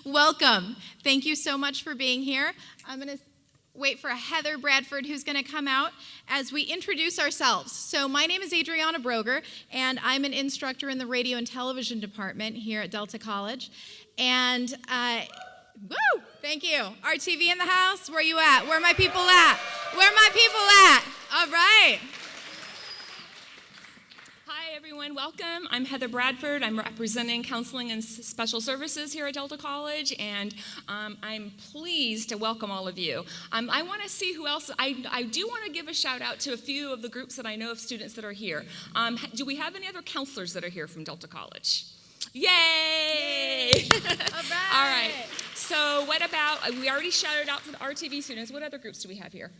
Welcome. Thank you so much for being here. I'm going to wait for Heather Bradford, who's going to come out as we introduce ourselves. So my name is Adriana Broger, and I'm an instructor in the radio and television department here at Delta College. And, woo, thank you. RTV in the house, where you at? Where are my people at? Where are my people at? All right. Hi, everyone. Welcome. I'm Heather Bradford. I'm representing Counseling and Special Services here at Delta College, and I'm pleased to welcome all of you. I want to see who else. I do want to give a shout out to a few of the groups that I know of students that are here. Do we have any other counselors that are here from Delta College? Yay! All right. So what about, we already shouted out to the RTV students. What other groups do we have here?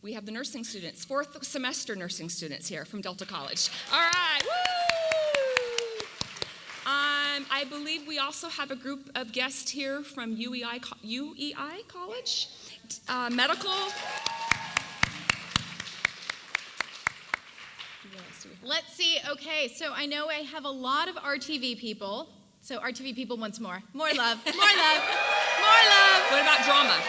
We have the nursing students, fourth semester nursing students here from Delta College. All right, woo! I believe we also have a group of guests here from UEI College, medical. Let's see, okay, so I know I have a lot of RTV people. So RTV people once more. More love, more love, more love. What about drama?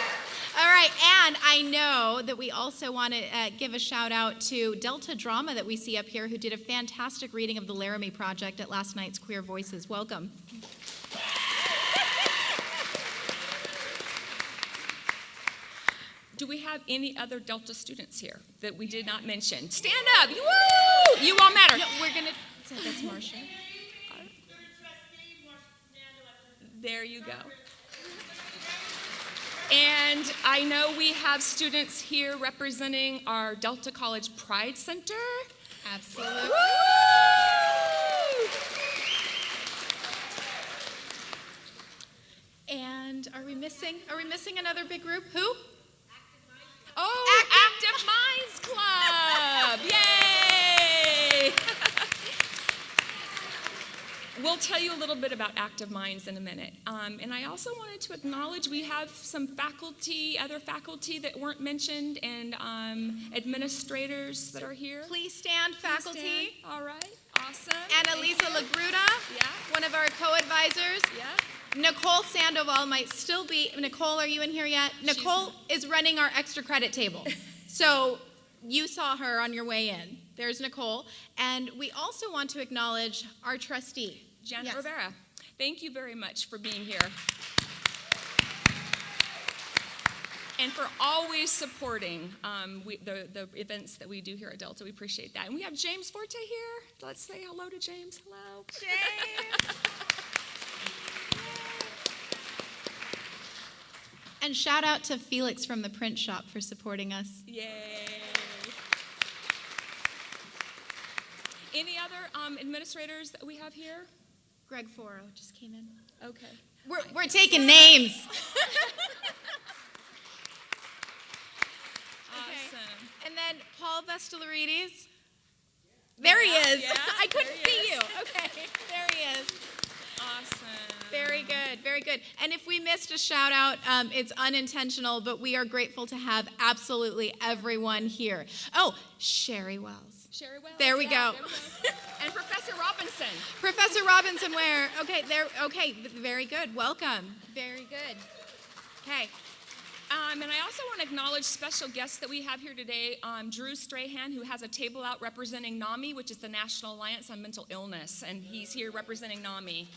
All right, and I know that we also want to give a shout out to Delta Drama that we see up here, who did a fantastic reading of the Laramie Project at last night's Queer Voices. Welcome. Do we have any other Delta students here that we did not mention? Stand up, woo! You all matter. No, we're gonna, so that's Marsha. There you go. And I know we have students here representing our Delta College Pride Center. Absolutely. Woo! And are we missing another big group? Who? Oh, Active Minds Club! Yay! We'll tell you a little bit about Active Minds in a minute. And I also wanted to acknowledge we have some other faculty that weren't mentioned, and administrators that are here. Please stand, faculty. Stand. All right, awesome. Annalisa Lagruda, Yeah. one of our co-advisors. Yeah. Nicole Sandoval might still be. Nicole, are you in here yet? Nicole is running our extra credit table. So you saw her on your way in. There's Nicole. And we also want to acknowledge our trustee, Janet Rivera. Thank you very much for being here. And for always supporting the events that we do here at Delta. We appreciate that. And we have James Forte here. Let's say hello to James. Hello. James. And shout out to Felix from the print shop for supporting us. Yay. Any other administrators that we have here? Greg Foro just came in. Okay. We're taking names. Awesome. And then Paul Vestalarides. There he is. Yeah, I couldn't see is. you. Okay, there he is. Awesome. Very good, very good. And if we missed a shout out, it's unintentional, but we are grateful to have absolutely everyone here. Oh, Sherry Wells. Sherry Wells. There we go. There we go. And Professor Robinson. Professor Robinson, where? Okay, there. Okay, very good. Welcome. Very good. Okay. And I also want to acknowledge special guests that we have here today. Drew Strahan, who has a table out representing NAMI, which is the National Alliance on Mental Illness, and he's here representing NAMI.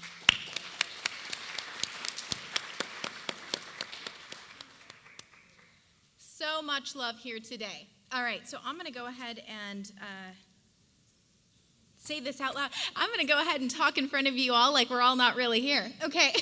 So much love here today. All right, so I'm going to go ahead and say this out loud. I'm going to go ahead and talk in front of you all like we're all not really here. Okay,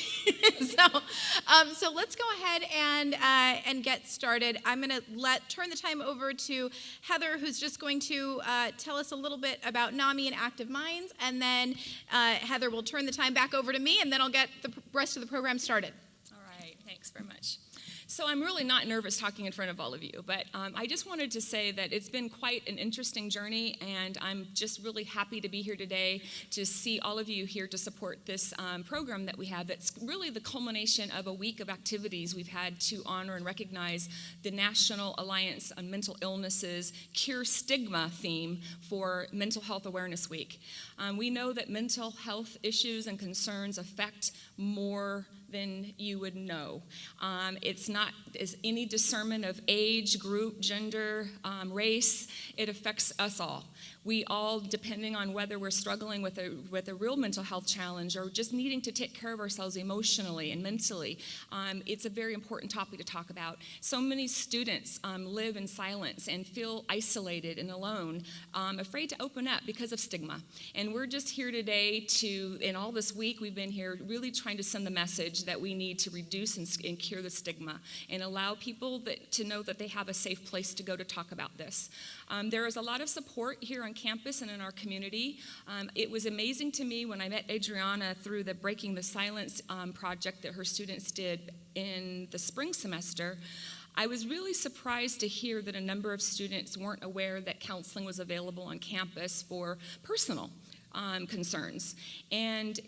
so let's go ahead and get started. I'm going to turn the time over to Heather, who's just going to tell us a little bit about NAMI and Active Minds, and then Heather will turn the time back over to me, and then I'll get the rest of the program started. All right, thanks very much. So I'm really not nervous talking in front of all of you, but I just wanted to say that it's been quite an interesting journey, and I'm just really happy to be here today to see all of you here to support this program that we have. That's really the culmination of a week of activities we've had to honor and recognize the National Alliance on Mental Illnesses Cure Stigma theme for Mental Health Awareness Week. We know that mental health issues and concerns affect more then you would know. It's not any discernment of age, group, gender, race. It affects us all. We all, depending on whether we're struggling with a real mental health challenge or just needing to take care of ourselves emotionally and mentally, it's a very important topic to talk about. So many students live in silence and feel isolated and alone, afraid to open up because of stigma. And we're just here today and all this week we've been here really trying to send the message that we need to reduce and cure the stigma and allow people to know that they have a safe place to go to talk about this. There is a lot of support here on campus and in our community. It was amazing to me when I met Adriana through the Breaking the Silence project that her students did in the spring semester. I was really surprised to hear that a number of students weren't aware that counseling was available on campus for personal concerns. And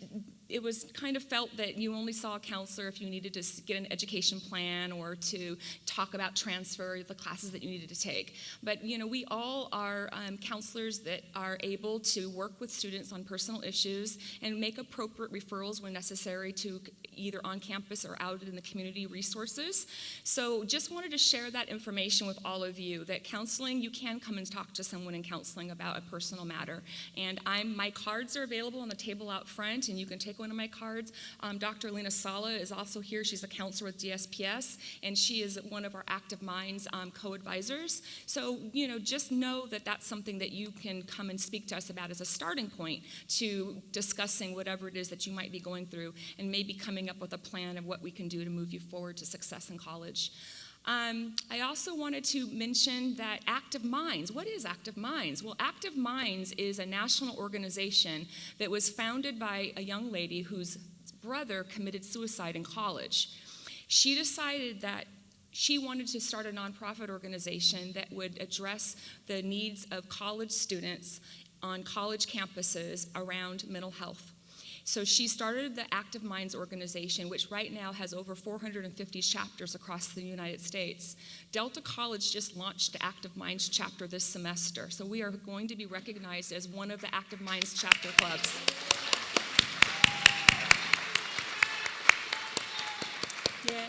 it was kind of felt that you only saw a counselor if you needed to get an education plan or to talk about transfer, the classes that you needed to take. But we all are counselors that are able to work with students on personal issues and make appropriate referrals when necessary to either on campus or out in the community resources. So just wanted to share that information with all of you, that counseling, you can come and talk to someone in counseling about a personal matter. And my cards are available on the table out front, and you can take one of my cards. Dr. Lena Sala is also here. She's a counselor with DSPS, and she is one of our Active Minds co-advisors. So, just know that that's something that you can come and speak to us about as a starting point to discussing whatever it is that you might be going through and maybe coming up with a plan of what we can do to move you forward to success in college. I also wanted to mention that Active Minds. What is Active Minds? Well, Active Minds is a national organization that was founded by a young lady whose brother committed suicide in college. She decided that she wanted to start a nonprofit organization that would address the needs of college students on college campuses around mental health. So she started the Active Minds organization, which right now has over 450 chapters across the United States. Delta College just launched the Active Minds chapter this semester, so we are going to be recognized as one of the Active Minds chapter clubs. Yeah.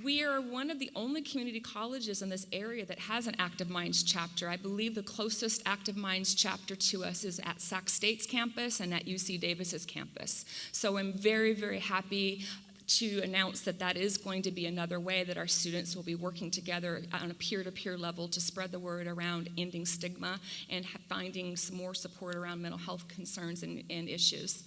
We are one of the only community colleges in this area that has an Active Minds chapter. I believe the closest Active Minds chapter to us is at Sac State's campus and at UC Davis's campus. So I'm very, very happy to announce that that is going to be another way that our students will be working together on a peer-to-peer level to spread the word around ending stigma and finding some more support around mental health concerns and issues.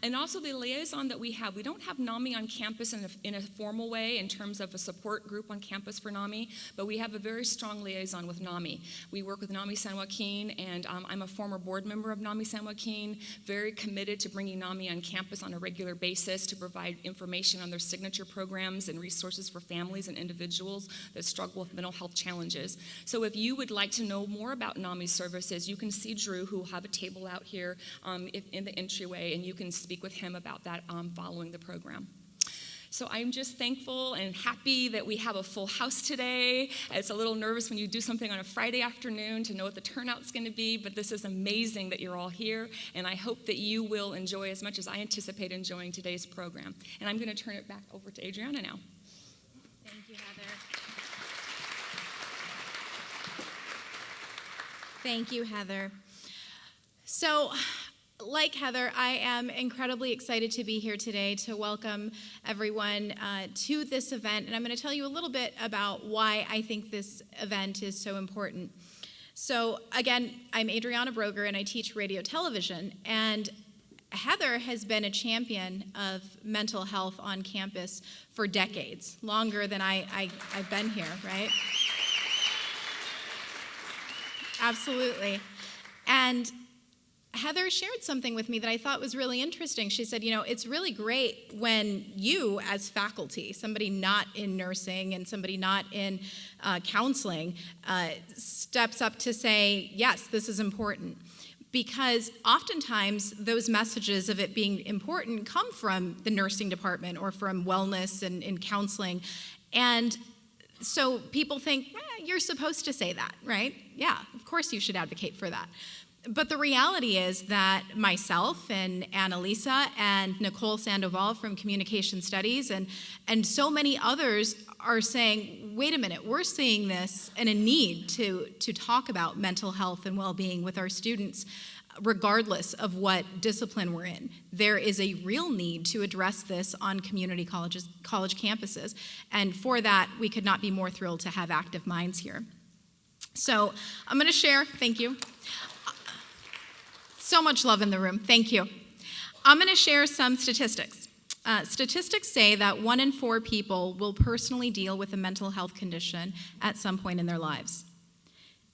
And also the liaison that we don't have NAMI on campus in a formal way in terms of a support group on campus for NAMI, but we have a very strong liaison with NAMI. We work with NAMI San Joaquin, and I'm a former board member of NAMI San Joaquin, very committed to bringing NAMI on campus on a regular basis to provide information on their signature programs and resources for families and individuals that struggle with mental health challenges. So if you would like to know more about NAMI services, you can see Drew, who will have a table out here in the entryway, and you can speak with him about that following the program. So I'm just thankful and happy that we have a full house today. It's a little nervous when you do something on a Friday afternoon to know what the turnout's going to be, but this is amazing that you're all here, and I hope that you will enjoy as much as I anticipate enjoying today's program. And I'm going to turn it back over to Adriana now. Thank you, Heather. Thank you, Heather. So, like Heather, I am incredibly excited to be here today to welcome everyone to this event, and I'm going to tell you a little bit about why I think this event is so important. So again, I'm Adriana Broger, and I teach radio television, and Heather has been a champion of mental health on campus for decades, longer than I've been here, right? Absolutely. And Heather shared something with me that I thought was really interesting. She said, it's really great when you, as faculty, somebody not in nursing and somebody not in counseling, steps up to say, yes, this is important. Because oftentimes those messages of it being important come from the nursing department or from wellness and counseling. And so people think, you're supposed to say that, right? Yeah, of course you should advocate for that. But the reality is that myself and Annalisa and Nicole Sandoval from Communication Studies and so many others are saying, wait a minute, we're seeing this and a need to talk about mental health and well-being with our students, regardless of what discipline we're in. There is a real need to address this on community college campuses. And for that, we could not be more thrilled to have active minds here. So I'm going to share, thank you. So much love in the room, thank you. I'm going to share some statistics. Statistics say that 1 in 4 people will personally deal with a mental health condition at some point in their lives.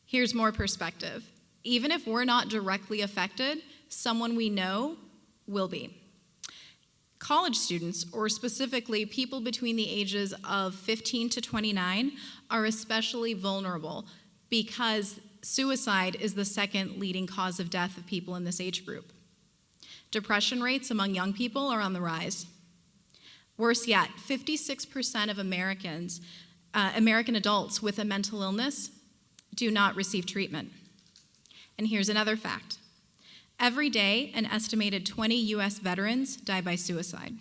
Here's more perspective. Even if we're not directly affected, someone we know will be. College students, or specifically people between the ages of 15 to 29, are especially vulnerable because suicide is the second leading cause of death of people in this age group. Depression rates among young people are on the rise. Worse yet, 56% of American adults with a mental illness do not receive treatment. And here's another fact. Every day, an estimated 20 US veterans die by suicide.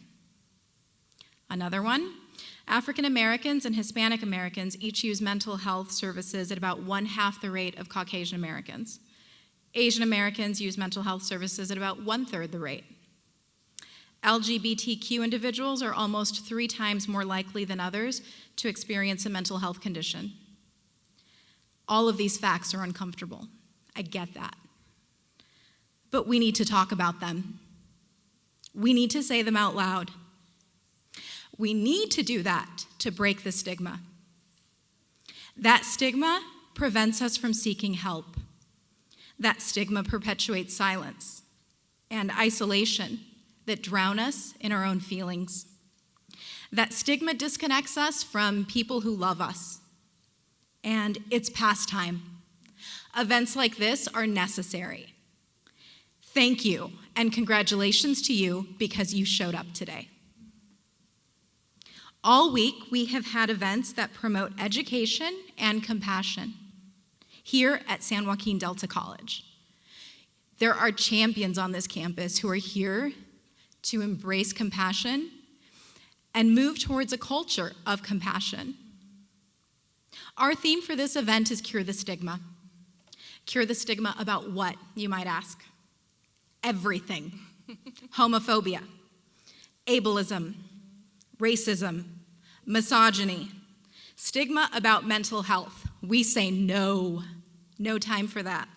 Another one, African Americans and Hispanic Americans each use mental health services at about 1/2 the rate of Caucasian Americans. Asian Americans use mental health services at about 1/3 the rate. LGBTQ individuals are almost 3 times more likely than others to experience a mental health condition. All of these facts are uncomfortable. I get that. But we need to talk about them. We need to say them out loud. We need to do that to break the stigma. That stigma prevents us from seeking help. That stigma perpetuates silence and isolation that drown us in our own feelings. That stigma disconnects us from people who love us. And it's past time. Events like this are necessary. Thank you, and congratulations to you because you showed up today. All week, we have had events that promote education and compassion here at San Joaquin Delta College. There are champions on this campus who are here to embrace compassion and move towards a culture of compassion. Our theme for this event is Cure the Stigma. Cure the stigma about what, you might ask? Everything. Homophobia, ableism, racism, misogyny, stigma about mental health. We say no, no time for that.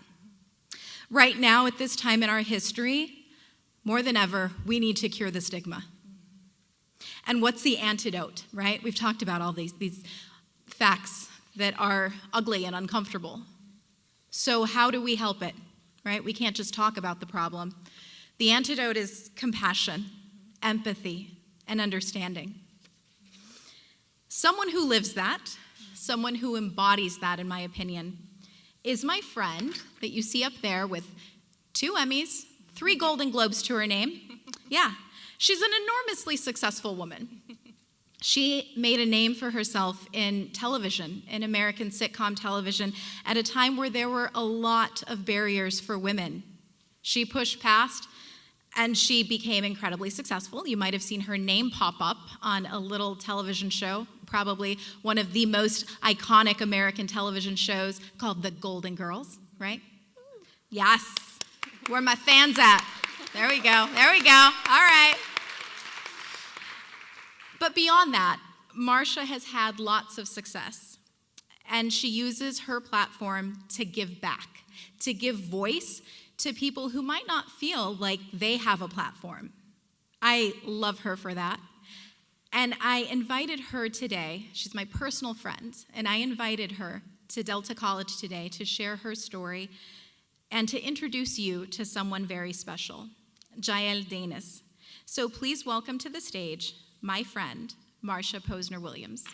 Right now, at this time in our history, more than ever, we need to cure the stigma. And what's the antidote, right? We've talked about all these facts that are ugly and uncomfortable. So how do we help it, right? We can't just talk about the problem. The antidote is compassion, empathy, and understanding. Someone who lives that, someone who embodies that, in my opinion, is my friend that you see up there with 2 Emmys, 3 Golden Globes to her name. Yeah, she's an enormously successful woman. She made a name for herself in television, in American sitcom television, at a time where there were a lot of barriers for women. She pushed past, and she became incredibly successful. You might have seen her name pop up on a little television show, probably one of the most iconic American television shows called The Golden Girls, right? Yes, where my fans at? There we go, all right. But beyond that, Marsha has had lots of success, and she uses her platform to give back, to give voice to people who might not feel like they have a platform. I love her for that. And I invited her today, she's my personal friend, and I invited her to Delta College today to share her story and to introduce you to someone very special, Jael Danis. So please welcome to the stage my friend, Marsha Posner-Williams.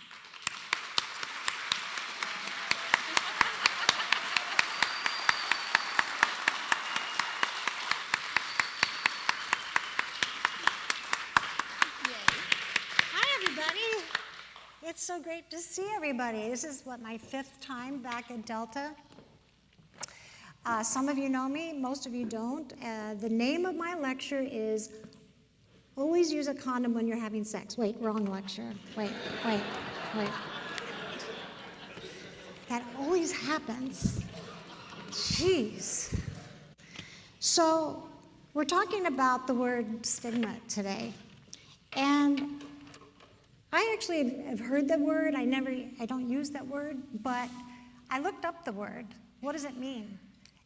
It's so great to see everybody. This is my 5th time back at Delta. Some of you know me, most of you don't. The name of my lecture is Always Use a Condom When You're Having Sex. Wait, wrong lecture. Wait. That always happens. Jeez. So we're talking about the word stigma today. And I actually have heard the word. I don't use that word, but I looked up the word. What does it mean?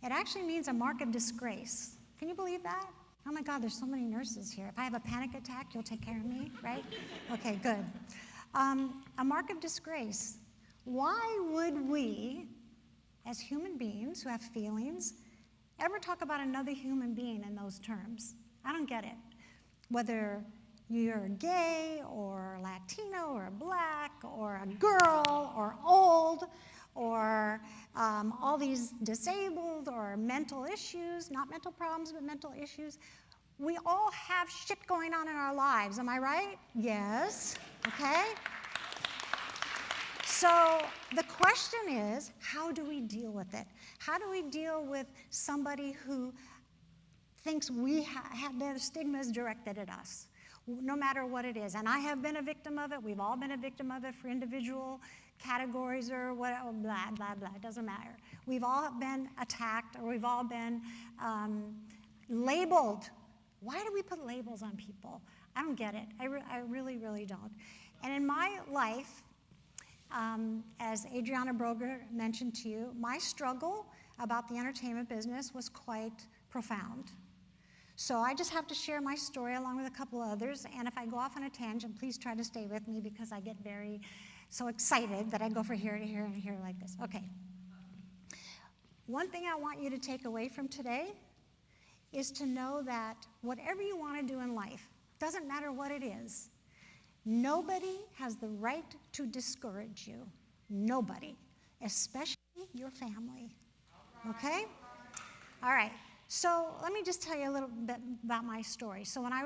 It actually means a mark of disgrace. Can you believe that? Oh my God, there's so many nurses here. If I have a panic attack, you'll take care of me, right? Okay, good. A mark of disgrace. Why would we, as human beings who have feelings, ever talk about another human being in those terms? I don't get it. Whether you're gay or Latino or black or a girl or old or all these disabled or mental issues, not mental problems, but mental issues. We all have shit going on in our lives, am I right? Yes, okay? So the question is, how do we deal with it? How do we deal with somebody who thinks we have their stigmas directed at us, no matter what it is? And I have been a victim of it. We've all been a victim of it for individual categories or what, blah, blah, blah. It doesn't matter. We've all been attacked or we've all been labeled. Why do we put labels on people? I don't get it. I really, really don't. And in my life, as Adriana Broger mentioned to you, my struggle about the entertainment business was quite profound. So I just have to share my story along with a couple others, and if I go off on a tangent, please try to stay with me because I get so excited that I go from here to here and here like this. Okay. One thing I want you to take away from today is to know that whatever you want to do in life, doesn't matter what it is, nobody has the right to discourage you. Nobody, especially your family. Okay? All right. So let me just tell you a little bit about my story. So when I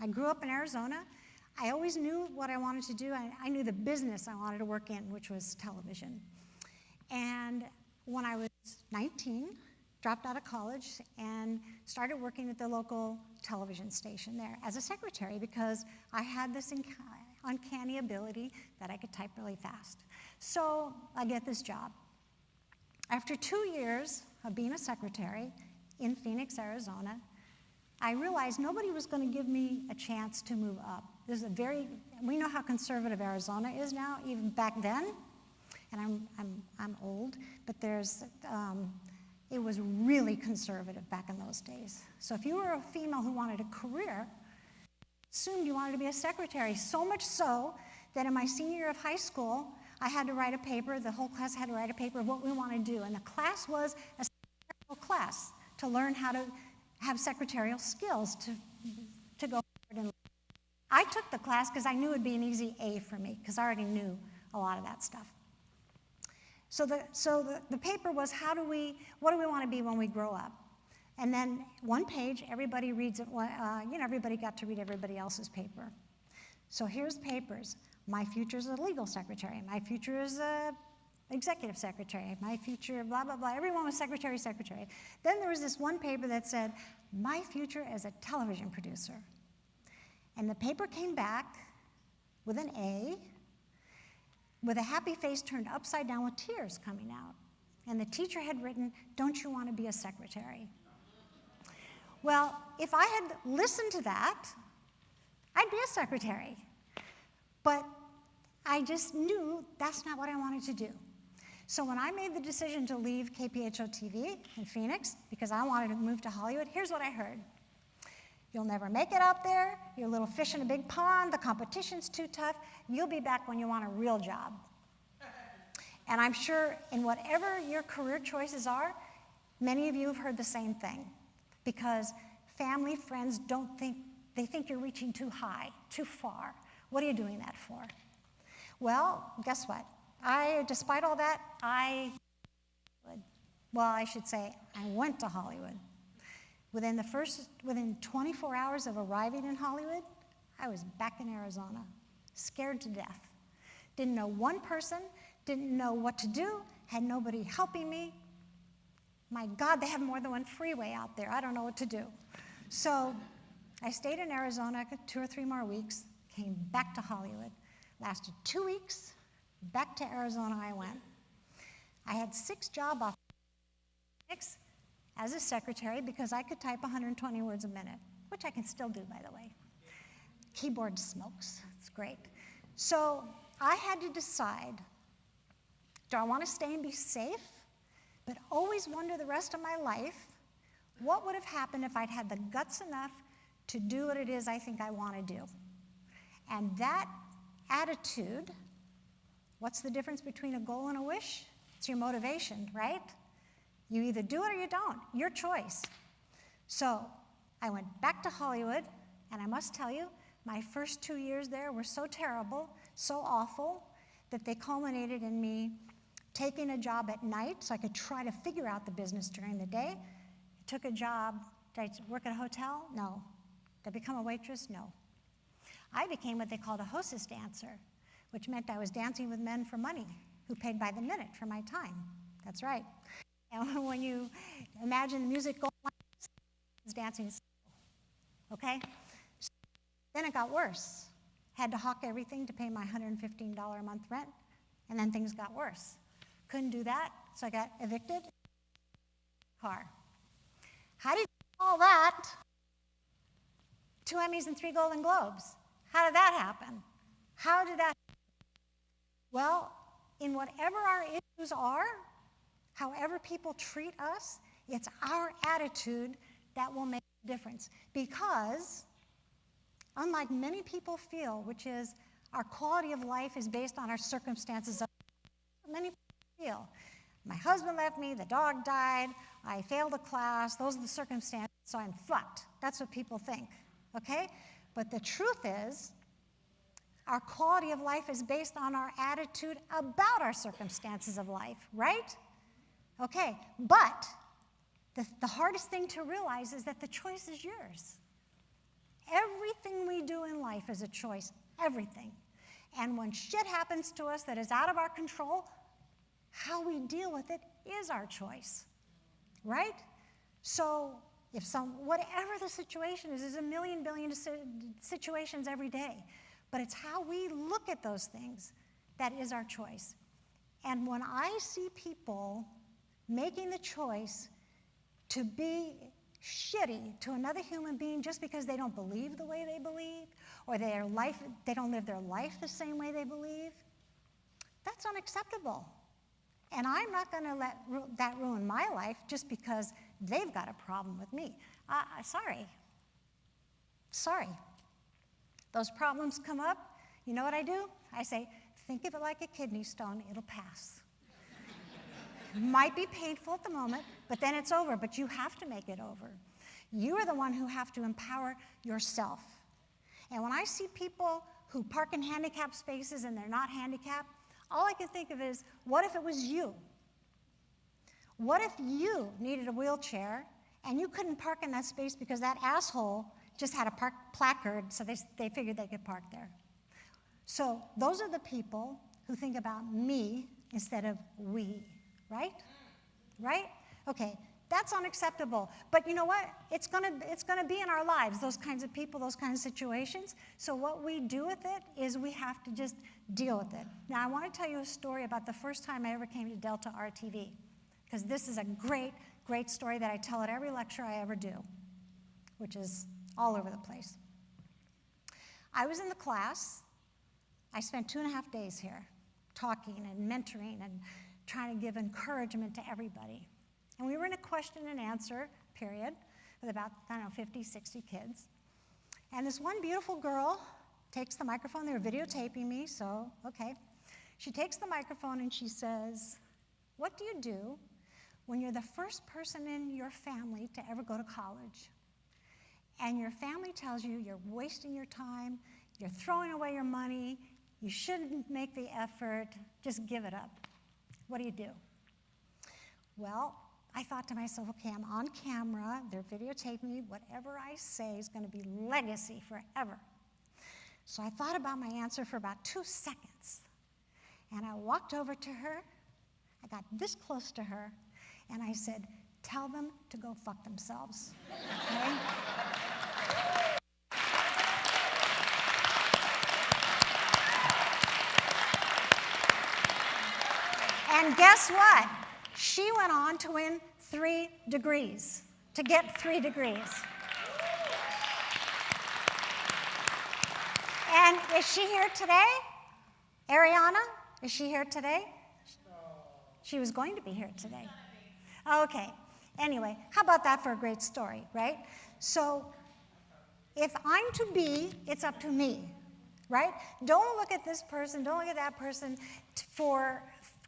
grew up in Arizona, I always knew what I wanted to do. I knew the business I wanted to work in, which was television. And when I was 19, dropped out of college and started working at the local television station there as a secretary because I had this uncanny ability that I could type really fast. So I get this job. After 2 years of being a secretary in Phoenix, Arizona, I realized nobody was going to give me a chance to move up. We know how conservative Arizona is now, even back then, and I'm old, but it was really conservative back in those days. So if you were a female who wanted a career, assumed you wanted to be a secretary, so much so that in my senior year of high school, I had to write a paper, the whole class had to write a paper of what we want to do, and the class was a secretarial class to learn how to have secretarial skills to go forward in life. I took the class because I knew it would be an easy A for me because I already knew a lot of that stuff. So the paper was what do we want to be when we grow up? And then one page, everybody reads it, everybody got to read everybody else's paper. So here's papers. My future is a legal secretary. My future is a executive secretary. My future, blah, blah, blah. Everyone was secretary, secretary. Then there was this one paper that said, my future as a television producer. And the paper came back with an A, with a happy face turned upside down with tears coming out. And the teacher had written, don't you want to be a secretary? Well, if I had listened to that, I'd be a secretary. But I just knew that's not what I wanted to do. So when I made the decision to leave KPHO-TV in Phoenix, because I wanted to move to Hollywood, here's what I heard. You'll never make it out there. You're a little fish in a big pond. The competition's too tough. You'll be back when you want a real job. And I'm sure in whatever your career choices are, many of you have heard the same thing. Because family, friends they think you're reaching too high, too far. What are you doing that for? Well, guess what? Despite all that, I should say I went to Hollywood. Within 24 hours of arriving in Hollywood, I was back in Arizona, scared to death. Didn't know one person, didn't know what to do, had nobody helping me. My God, they have more than one freeway out there. I don't know what to do. So I stayed in Arizona 2 or 3 more weeks, came back to Hollywood, lasted 2 weeks, back to Arizona I went. I had 6 job offers as a secretary because I could type 120 words a minute, which I can still do, by the way. Keyboard smokes. It's great. So I had to decide, do I want to stay and be safe, but always wonder the rest of my life, what would have happened if I'd had the guts enough to do what it is I think I want to do? And that attitude, what's the difference between a goal and a wish? It's your motivation, right? You either do it or you don't. Your choice. So I went back to Hollywood, and I must tell you, my first 2 years there were so terrible, so awful, that they culminated in me taking a job at night so I could try to figure out the business during the day. I took a job. Did I work at a hotel? No. Did I become a waitress? No. I became what they called a hostess dancer, which meant I was dancing with men for money who paid by the minute for my time. That's right. And when you imagine the music going like this, it's dancing, okay? So then it got worse. Had to hawk everything to pay my $115 a month rent, and then things got worse. Couldn't do that, so I got evicted. Car. How did you do all that? 2 Emmys and 3 Golden Globes. How did that happen? How did that happen? Well, in whatever our issues are, however people treat us, it's our attitude that will make a difference. Because, unlike many people feel, which is our quality of life is based on our circumstances, many people feel. My husband left me, the dog died, I failed a class, those are the circumstances, so I'm fucked. That's what people think, okay? But the truth is, our quality of life is based on our attitude about our circumstances of life, right? Okay, but the hardest thing to realize is that the choice is yours. Everything we do in life is a choice, everything. And when shit happens to us that is out of our control, how we deal with it is our choice, right? So if whatever the situation is, there's a million billion situations every day, but it's how we look at those things that is our choice. And when I see people making the choice to be shitty to another human being just because they don't believe the way they believe, or they don't live their life the same way they believe, that's unacceptable. And I'm not going to let that ruin my life just because they've got a problem with me. Sorry. Those problems come up, you know what I do? I say, think of it like a kidney stone, it'll pass. Might be painful at the moment, but then it's over. But you have to make it over. You are the one who have to empower yourself. And when I see people who park in handicapped spaces and they're not handicapped, all I can think of is, what if it was you? What if you needed a wheelchair and you couldn't park in that space because that asshole just had a park placard, so they figured they could park there? So those are the people who think about me instead of we. Right? Right? Okay, that's unacceptable. But you know what? It's gonna be in our lives, those kinds of people, those kinds of situations. So what we do with it is we have to just deal with it. Now, I want to tell you a story about the first time I ever came to Delta RTV, because this is a great, great story that I tell at every lecture I ever do, which is all over the place. I was in the class. I spent 2.5 days here talking and mentoring and trying to give encouragement to everybody. And we were in a question and answer period with about, 50, 60 kids. And this one beautiful girl takes the microphone. They were videotaping me, so okay. She takes the microphone and she says, what do you do when you're the first person in your family to ever go to college? And your family tells you you're wasting your time, you're throwing away your money, you shouldn't make the effort, just give it up. What do you do? Well, I thought to myself, okay, I'm on camera, they're videotaping me, whatever I say is going to be legacy forever. So I thought about my answer for about 2 seconds. And I walked over to her, I got this close to her, and I said, tell them to go fuck themselves, okay? And guess what? She went on to win 3 degrees, to get 3 degrees. And is she here today? Ariana, is she here today? She was going to be here today. Okay. Anyway, how about that for a great story, right? So if I'm to be, it's up to me, right? Don't look at this person, don't look at that person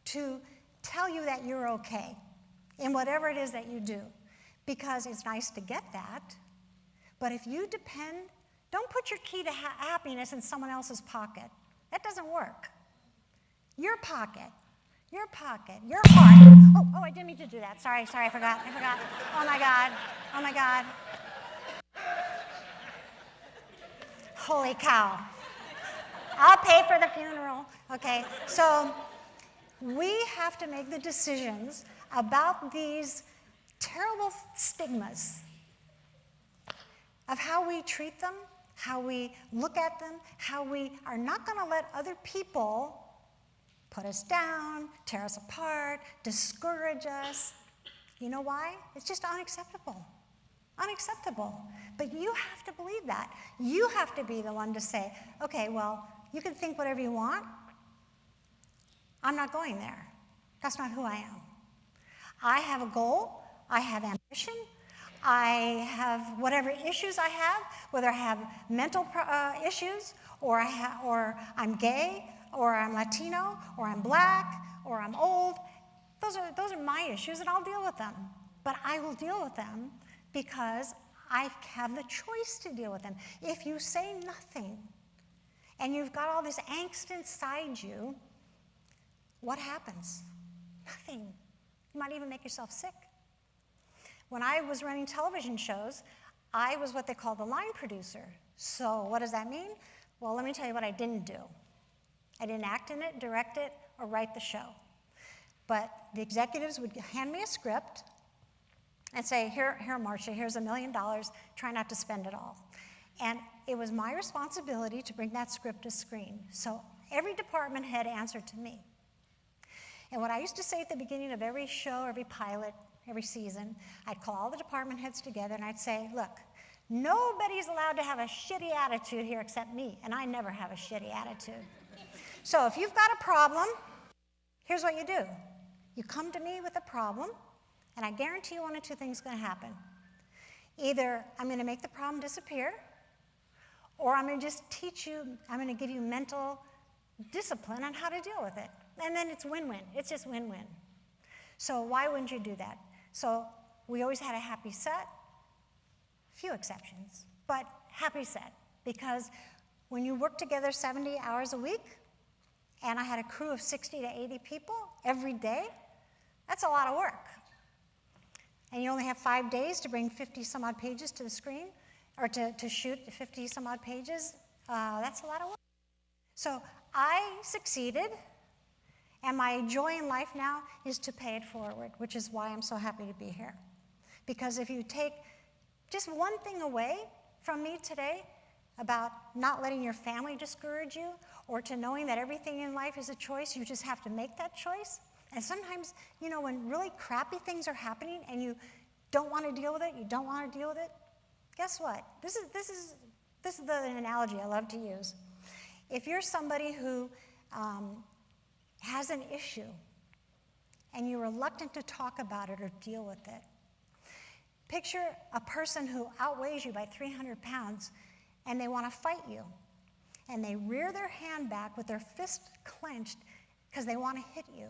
to tell you that you're okay in whatever it is that you do, because it's nice to get that, but if you depend, don't put your key to happiness in someone else's pocket. That doesn't work. Your pocket, your heart. Oh, I didn't mean to do that. Sorry, I forgot. Oh my God. Holy cow. I'll pay for the funeral. Okay, so we have to make the decisions about these terrible stigmas of how we treat them, how we look at them, how we are not going to let other people put us down, tear us apart, discourage us. You know why? It's just unacceptable. Unacceptable. But you have to believe that. You have to be the one to say, okay, well, you can think whatever you want. I'm not going there. That's not who I am. I have a goal. I have ambition. I have whatever issues I have, whether I have mental issues, or I'm gay, or I'm Latino, or I'm black, or I'm old. Those are my issues, and I'll deal with them. But I will deal with them because I have the choice to deal with them. If you say nothing, and you've got all this angst inside you, what happens? Nothing. You might even make yourself sick. When I was running television shows, I was what they call the line producer. So what does that mean? Well, let me tell you what I didn't do. I didn't act in it, direct it, or write the show. But the executives would hand me a script and say, here, Marcia, here's $1 million, try not to spend it all. And it was my responsibility to bring that script to screen. So every department head answered to me. And what I used to say at the beginning of every show, every pilot, every season, I'd call all the department heads together and I'd say, look, nobody's allowed to have a shitty attitude here except me, and I never have a shitty attitude. So if you've got a problem, here's what you do. You come to me with a problem, and I guarantee you one of two things is going to happen. Either I'm going to make the problem disappear, or I'm going to just teach you, I'm going to give you mental discipline on how to deal with it. And then it's win-win. It's just win-win. So why wouldn't you do that? So we always had a happy set, few exceptions, but happy set, because when you work together 70 hours a week, and I had a crew of 60 to 80 people every day, that's a lot of work. And you only have 5 days to bring 50 some odd pages to the screen, or to shoot 50 some odd pages. That's a lot of work. So I succeeded, and my joy in life now is to pay it forward, which is why I'm so happy to be here. Because if you take just one thing away from me today about not letting your family discourage you, or to knowing that everything in life is a choice, you just have to make that choice. And sometimes, you know, when really crappy things are happening and you don't want to deal with it, guess what? This is the analogy I love to use. If you're somebody who has an issue and you're reluctant to talk about it or deal with it, picture a person who outweighs you by 300 pounds and they want to fight you. And they rear their hand back with their fist clenched because they want to hit you.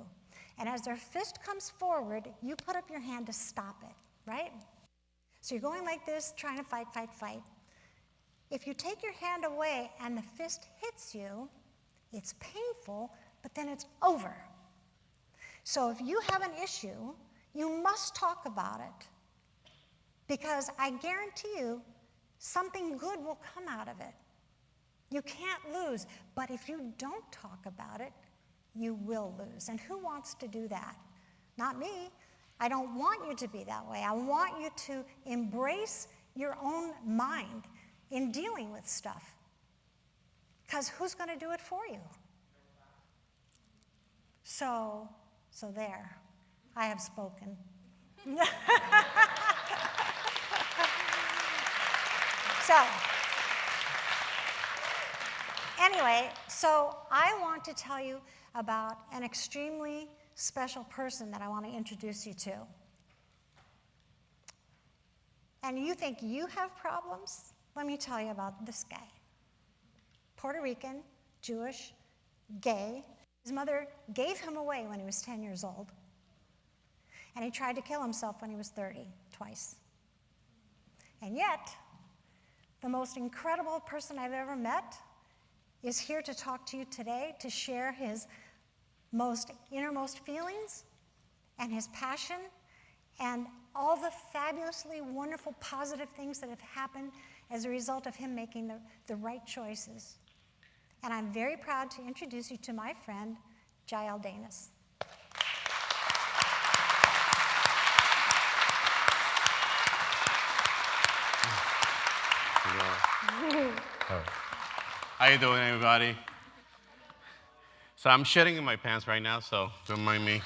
And as their fist comes forward, you put up your hand to stop it, right? So you're going like this, trying to fight. If you take your hand away and the fist hits you, it's painful, but then it's over. So if you have an issue, you must talk about it. Because I guarantee you, something good will come out of it. You can't lose, but if you don't talk about it, you will lose. And who wants to do that? Not me. I don't want you to be that way. I want you to embrace your own mind in dealing with stuff. Because who's going to do it for you? So there. I have spoken. So, anyway, so I want to tell you about an extremely special person that I want to introduce you to. And you think you have problems? Let me tell you about this guy. Puerto Rican, Jewish, gay. His mother gave him away when he was 10 years old. And he tried to kill himself when he was 30, twice. And yet, the most incredible person I've ever met is here to talk to you today, to share his innermost feelings and his passion and all the fabulously wonderful, positive things that have happened as a result of him making the right choices. And I'm very proud to introduce you to my friend, Jael Danis. How you doing, everybody? So I'm shitting in my pants right now, so don't mind me.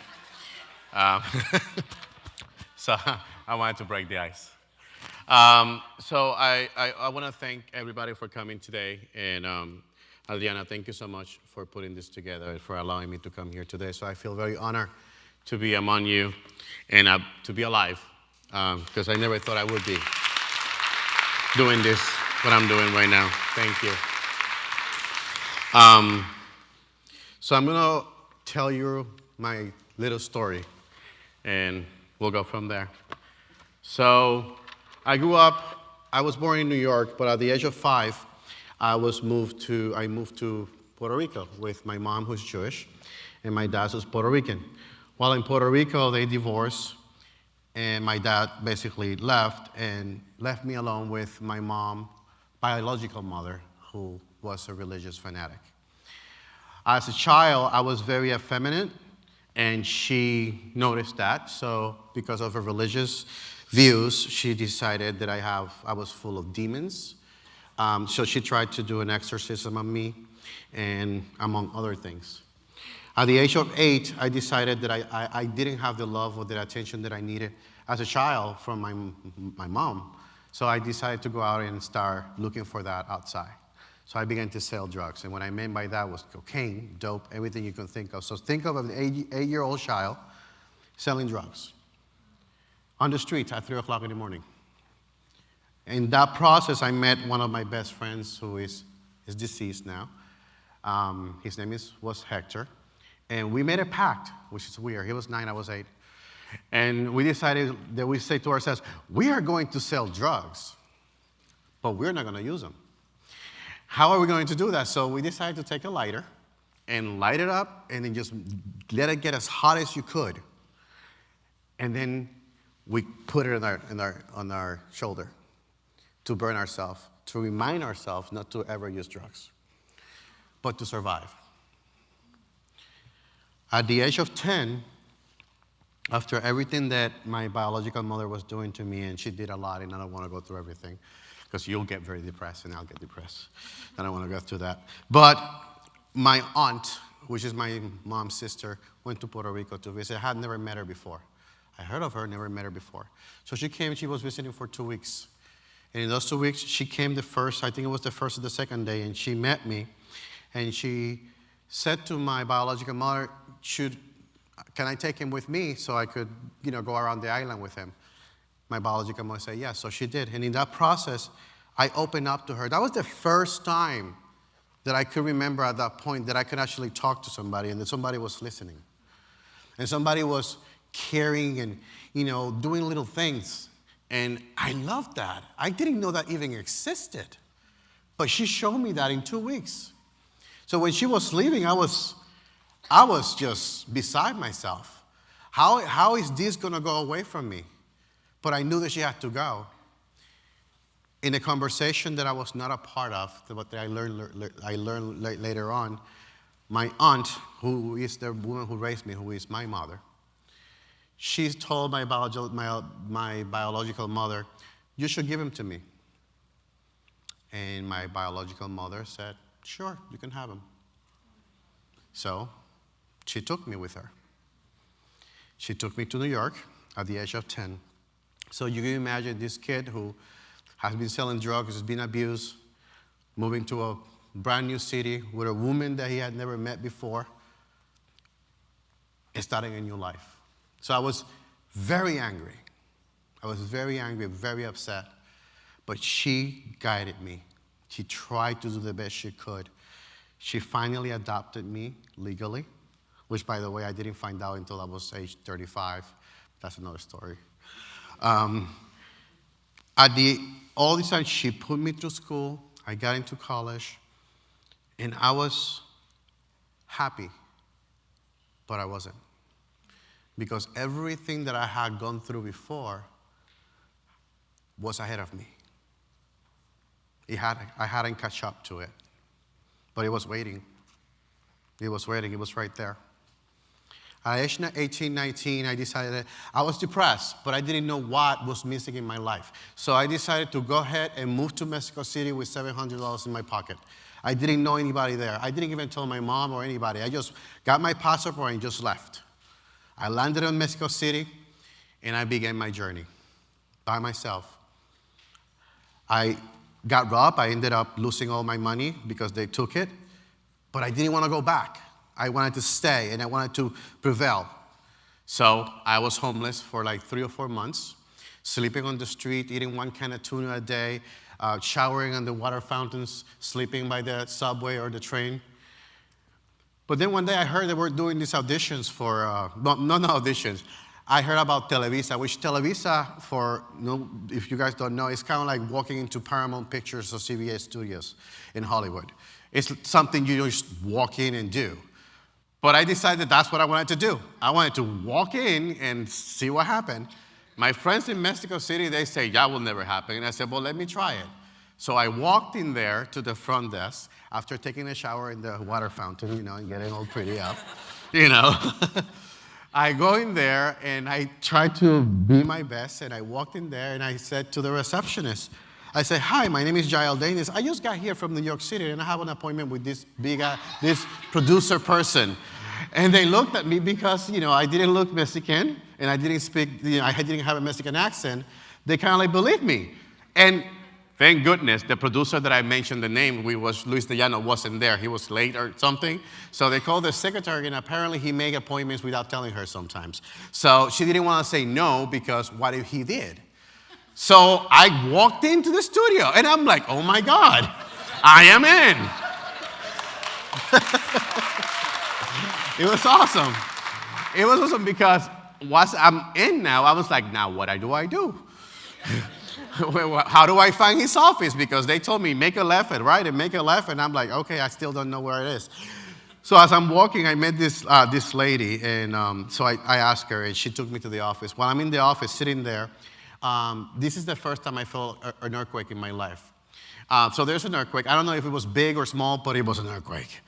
So I wanted to break the ice. So I want to thank everybody for coming today. And Adriana, thank you so much for putting this together and for allowing me to come here today. So I feel very honored to be among you and to be alive, because I never thought I would be doing this, what I'm doing right now. Thank you. So I'm going to tell you my little story, and we'll go from there. So I was born in New York, but at the age of 5, I moved to Puerto Rico with my mom, who's Jewish, and my dad was Puerto Rican. While in Puerto Rico, they divorced, and my dad basically left me alone with my mom, biological mother, who was a religious fanatic. As a child, I was very effeminate, and she noticed that. So because of her religious views, she decided that I was full of demons. So she tried to do an exorcism on me, and among other things. At the age of 8, I decided that I didn't have the love or the attention that I needed as a child from my mom. So I decided to go out and start looking for that outside. So I began to sell drugs. And what I meant by that was cocaine, dope, everything you can think of. So think of an 8-year-old child selling drugs on the streets at 3 o'clock in the morning. In that process, I met one of my best friends who is deceased now. His name was Hector. And we made a pact, which is weird. He was 9, I was 8. And we decided that we say to ourselves, we are going to sell drugs, but we're not going to use them. How are we going to do that? So we decided to take a lighter and light it up and then just let it get as hot as you could. And then we put it on our shoulder to burn ourselves, to remind ourselves not to ever use drugs, but to survive. At the age of 10, after everything that my biological mother was doing to me, and she did a lot, and I don't want to go through everything, because you'll get very depressed, and I'll get depressed. I don't want to go through that. But my aunt, which is my mom's sister, went to Puerto Rico to visit. I had never met her before. I heard of her, never met her before. So she came, she was visiting for 2 weeks. And in those 2 weeks, she came the first, I think it was the first or the second day, and she met me. And she said to my biological mother, can I take him with me so I could, go around the island with him? My biological mother said yes, so she did. And in that process, I opened up to her. That was the first time that I could remember at that point that I could actually talk to somebody and that somebody was listening. And somebody was caring and, doing little things. And I loved that. I didn't know that even existed. But she showed me that in 2 weeks. So when she was leaving, I was just beside myself. How is this going to go away from me? But I knew that she had to go. In a conversation that I was not a part of, but that I learned later on, my aunt, who is the woman who raised me, who is my mother, she told my biological mother, you should give him to me. And my biological mother said, sure, you can have him. So she took me with her. She took me to New York at the age of 10. So you can imagine this kid who has been selling drugs, has been abused, moving to a brand new city with a woman that he had never met before, and starting a new life. So I was very angry. I was very angry, very upset. But she guided me. She tried to do the best she could. She finally adopted me legally, which, by the way, I didn't find out until I was age 35. That's another story. All this time, she put me through school. I got into college, and I was happy, but I wasn't. Because everything that I had gone through before was ahead of me. I hadn't caught up to it, but it was waiting. It was waiting. It was right there. At age 18, 19, I decided I was depressed, but I didn't know what was missing in my life. So I decided to go ahead and move to Mexico City with $700 in my pocket. I didn't know anybody there. I didn't even tell my mom or anybody. I just got my passport and just left. I landed in Mexico City, and I began my journey by myself. I got robbed. I ended up losing all my money because they took it, but I didn't want to go back. I wanted to stay, and I wanted to prevail. So I was homeless for like 3 or 4 months, sleeping on the street, eating 1 can of tuna a day, showering on the water fountains, sleeping by the subway or the train. But then one day I heard they were doing these auditions for, not auditions. I heard about Televisa, which Televisa, if you guys don't know, it's kind of like walking into Paramount Pictures or CBS Studios in Hollywood. It's something you just walk in and do. But I decided that's what I wanted to do. I wanted to walk in and see what happened. My friends in Mexico City, they say, that will never happen. And I said, well, let me try it. So I walked in there to the front desk after taking a shower in the water fountain, and getting all pretty up, I go in there, and I try to be my best, and I walked in there, and I said to the receptionist, I said, hi, my name is Jael Danis. I just got here from New York City, and I have an appointment with this this producer person. And they looked at me because, I didn't look Mexican, and I didn't speak, I didn't have a Mexican accent. They kind of like believed me. And thank goodness, the producer that I mentioned the name, Luis Dellano, wasn't there. He was late or something. So they called the secretary, and apparently he made appointments without telling her sometimes. So she didn't want to say no, because what if he did? So I walked into the studio, and I'm like, oh my God, I am in. It was awesome. It was awesome because once I'm in now, I was like, now what do I do? How do I find his office? Because they told me, make a left and right and make a left, and I'm like, okay, I still don't know where it is. So as I'm walking, I met this lady, and so I asked her, and she took me to the office. While I'm in the office, sitting there, this is the first time I felt an earthquake in my life. So there's an earthquake. I don't know if it was big or small, but it was an earthquake.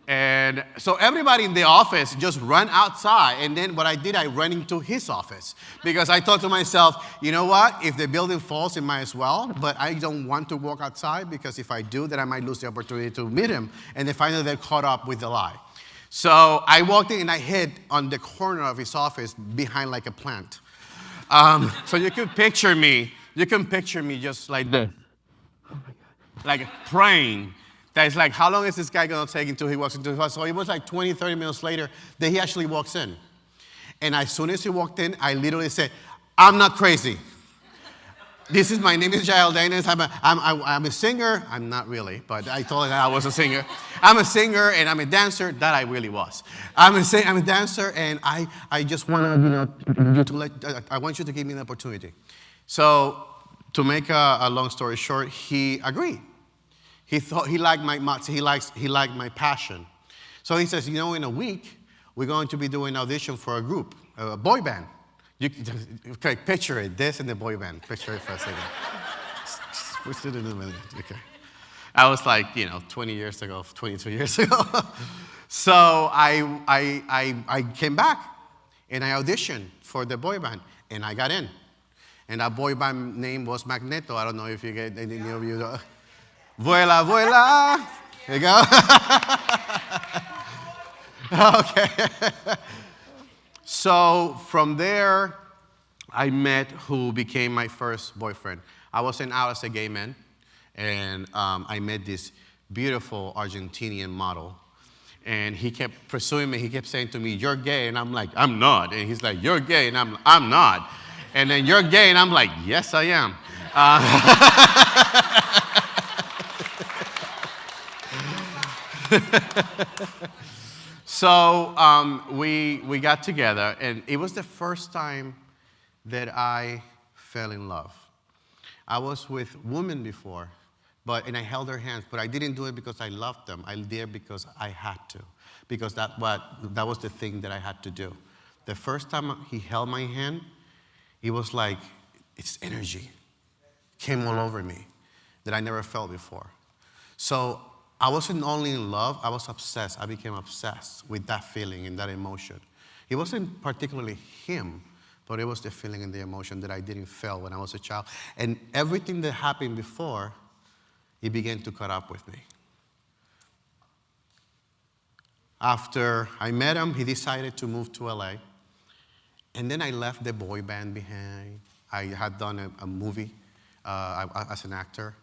And so everybody in the office just ran outside, and then what I did, I ran into his office. Because I thought to myself, you know what, if the building falls, it might as well, but I don't want to walk outside, because if I do, then I might lose the opportunity to meet him, and then finally they're caught up with the lie. So I walked in, and I hid on the corner of his office behind like a plant. So you can picture me just like this, like praying. That's like, how long is this guy going to take until he walks into his house? So it was like 20, 30 minutes later that he actually walks in. And as soon as he walked in, I literally said, I'm not crazy. My name is Jael Danis. I'm a singer. I'm not really, but I told her that I was a singer. I'm a singer, and I'm a dancer. That I really was. I'm a dancer, and I just want I want you to give me an opportunity. So to make a long story short, he agreed. He liked my passion. So he says, in a week, we're going to be doing an audition for a group, a boy band. Okay, picture it, this and the boy band. Picture it for a second. Push it in a minute, okay. I was like, 20 years ago, 22 years ago. So I came back, And I auditioned for the boy band, and I got in. And that boy band name was Magneto. I don't know if you get any of you know. Vuela, vuela. There you go. Okay. So from there, I met who became my first boyfriend. I wasn't out as a gay man, and I met this beautiful Argentinian model. And he kept pursuing me. He kept saying to me, "You're gay." And I'm like, "I'm not." And he's like, "You're gay." And I'm not. And then, "You're gay." And I'm like, "Yes, I am." So we got together, and it was the first time that I fell in love. I was with women before, and I held their hands, but I didn't do it because I loved them. I did it because I had to, because that was the thing that I had to do. The first time he held my hand, it was like it's energy came all over me that I never felt before. So I wasn't only in love, I was obsessed. I became obsessed with that feeling and that emotion. It wasn't particularly him, but it was the feeling and the emotion that I didn't feel when I was a child. And everything that happened before, it began to cut up with me. After I met him, he decided to move to LA. And then I left the boy band behind. I had done a movie as an actor.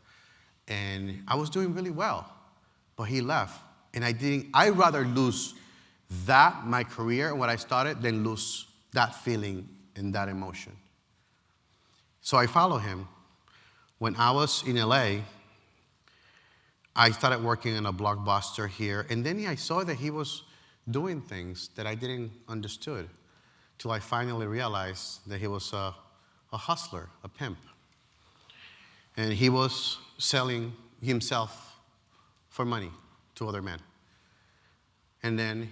And I was doing really well. But he left. And I'd rather lose that, my career, what I started, than lose that feeling and that emotion. So I followed him. When I was in LA, I started working in a Blockbuster here. And then I saw that he was doing things that I didn't understood, till I finally realized that he was a hustler, a pimp. And he was selling himself for money to other men. And then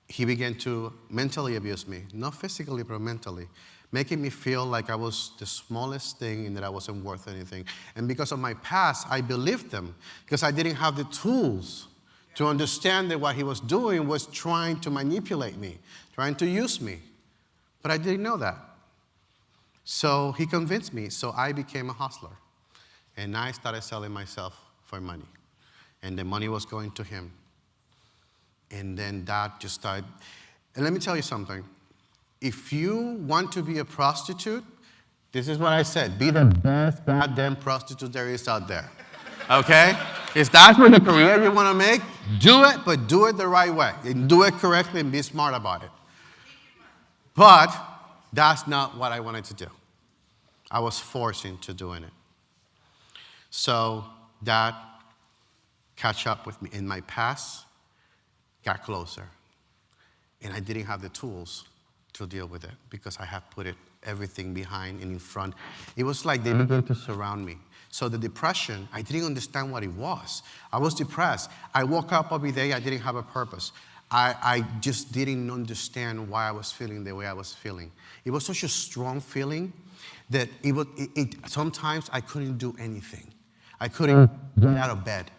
he began to mentally abuse me, not physically, but mentally, making me feel like I was the smallest thing and that I wasn't worth anything. And because of my past, I believed him, because I didn't have the tools to understand that what he was doing was trying to manipulate me, trying to use me. But I didn't know that. So he convinced me, so I became a hustler. And I started selling myself for money. And the money was going to him. And then that just started. And let me tell you something. If you want to be a prostitute, this is what I said. Be the best goddamn prostitute there is out there. Okay? If that's what the career you want to make, do it, but do it the right way. And do it correctly and be smart about it. But that's not what I wanted to do. I was forced into doing it. So that catch up with me. In my past, got closer. And I didn't have the tools to deal with it because I had put everything behind and in front. It was like they began to surround me. So the depression, I didn't understand what it was. I was depressed. I woke up every day, I didn't have a purpose. I just didn't understand why I was feeling the way I was feeling. It was such a strong feeling that sometimes I couldn't do anything. I couldn't get out of bed.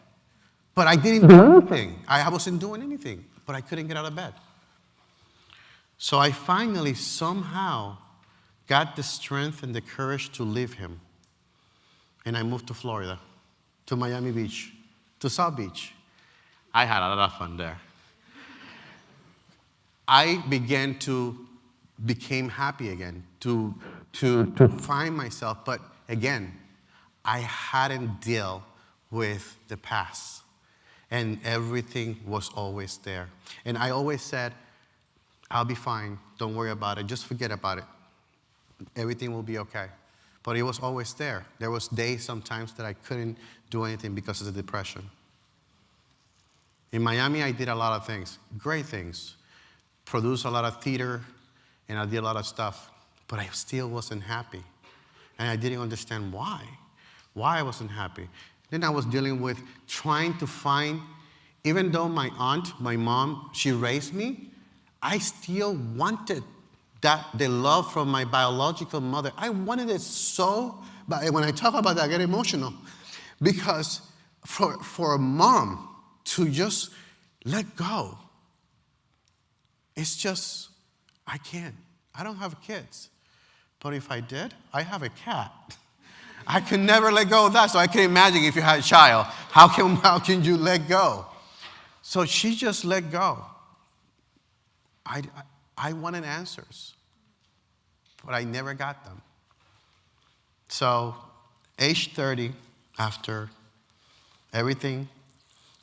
But I didn't do anything. I wasn't doing anything, but I couldn't get out of bed. So I finally somehow got the strength and the courage to leave him. And I moved to Florida, to Miami Beach, to South Beach. I had a lot of fun there. I became happy again, to find myself. But again, I hadn't dealt with the past. And everything was always there. And I always said, I'll be fine. Don't worry about it. Just forget about it. Everything will be okay. But it was always there. There was days sometimes that I couldn't do anything because of the depression. In Miami, I did a lot of things, great things. Produced a lot of theater, and I did a lot of stuff. But I still wasn't happy. And I didn't understand why I wasn't happy. Then I was dealing with trying to find, even though my aunt, my mom, she raised me, I still wanted the love from my biological mother. I wanted it so, but when I talk about that, I get emotional. Because for a mom to just let go, it's just, I can't. I don't have kids. But if I did, I have a cat. I can never let go of that. So I can imagine if you had a child, how can you let go? So she just let go. I wanted answers, but I never got them. So age 30, after everything,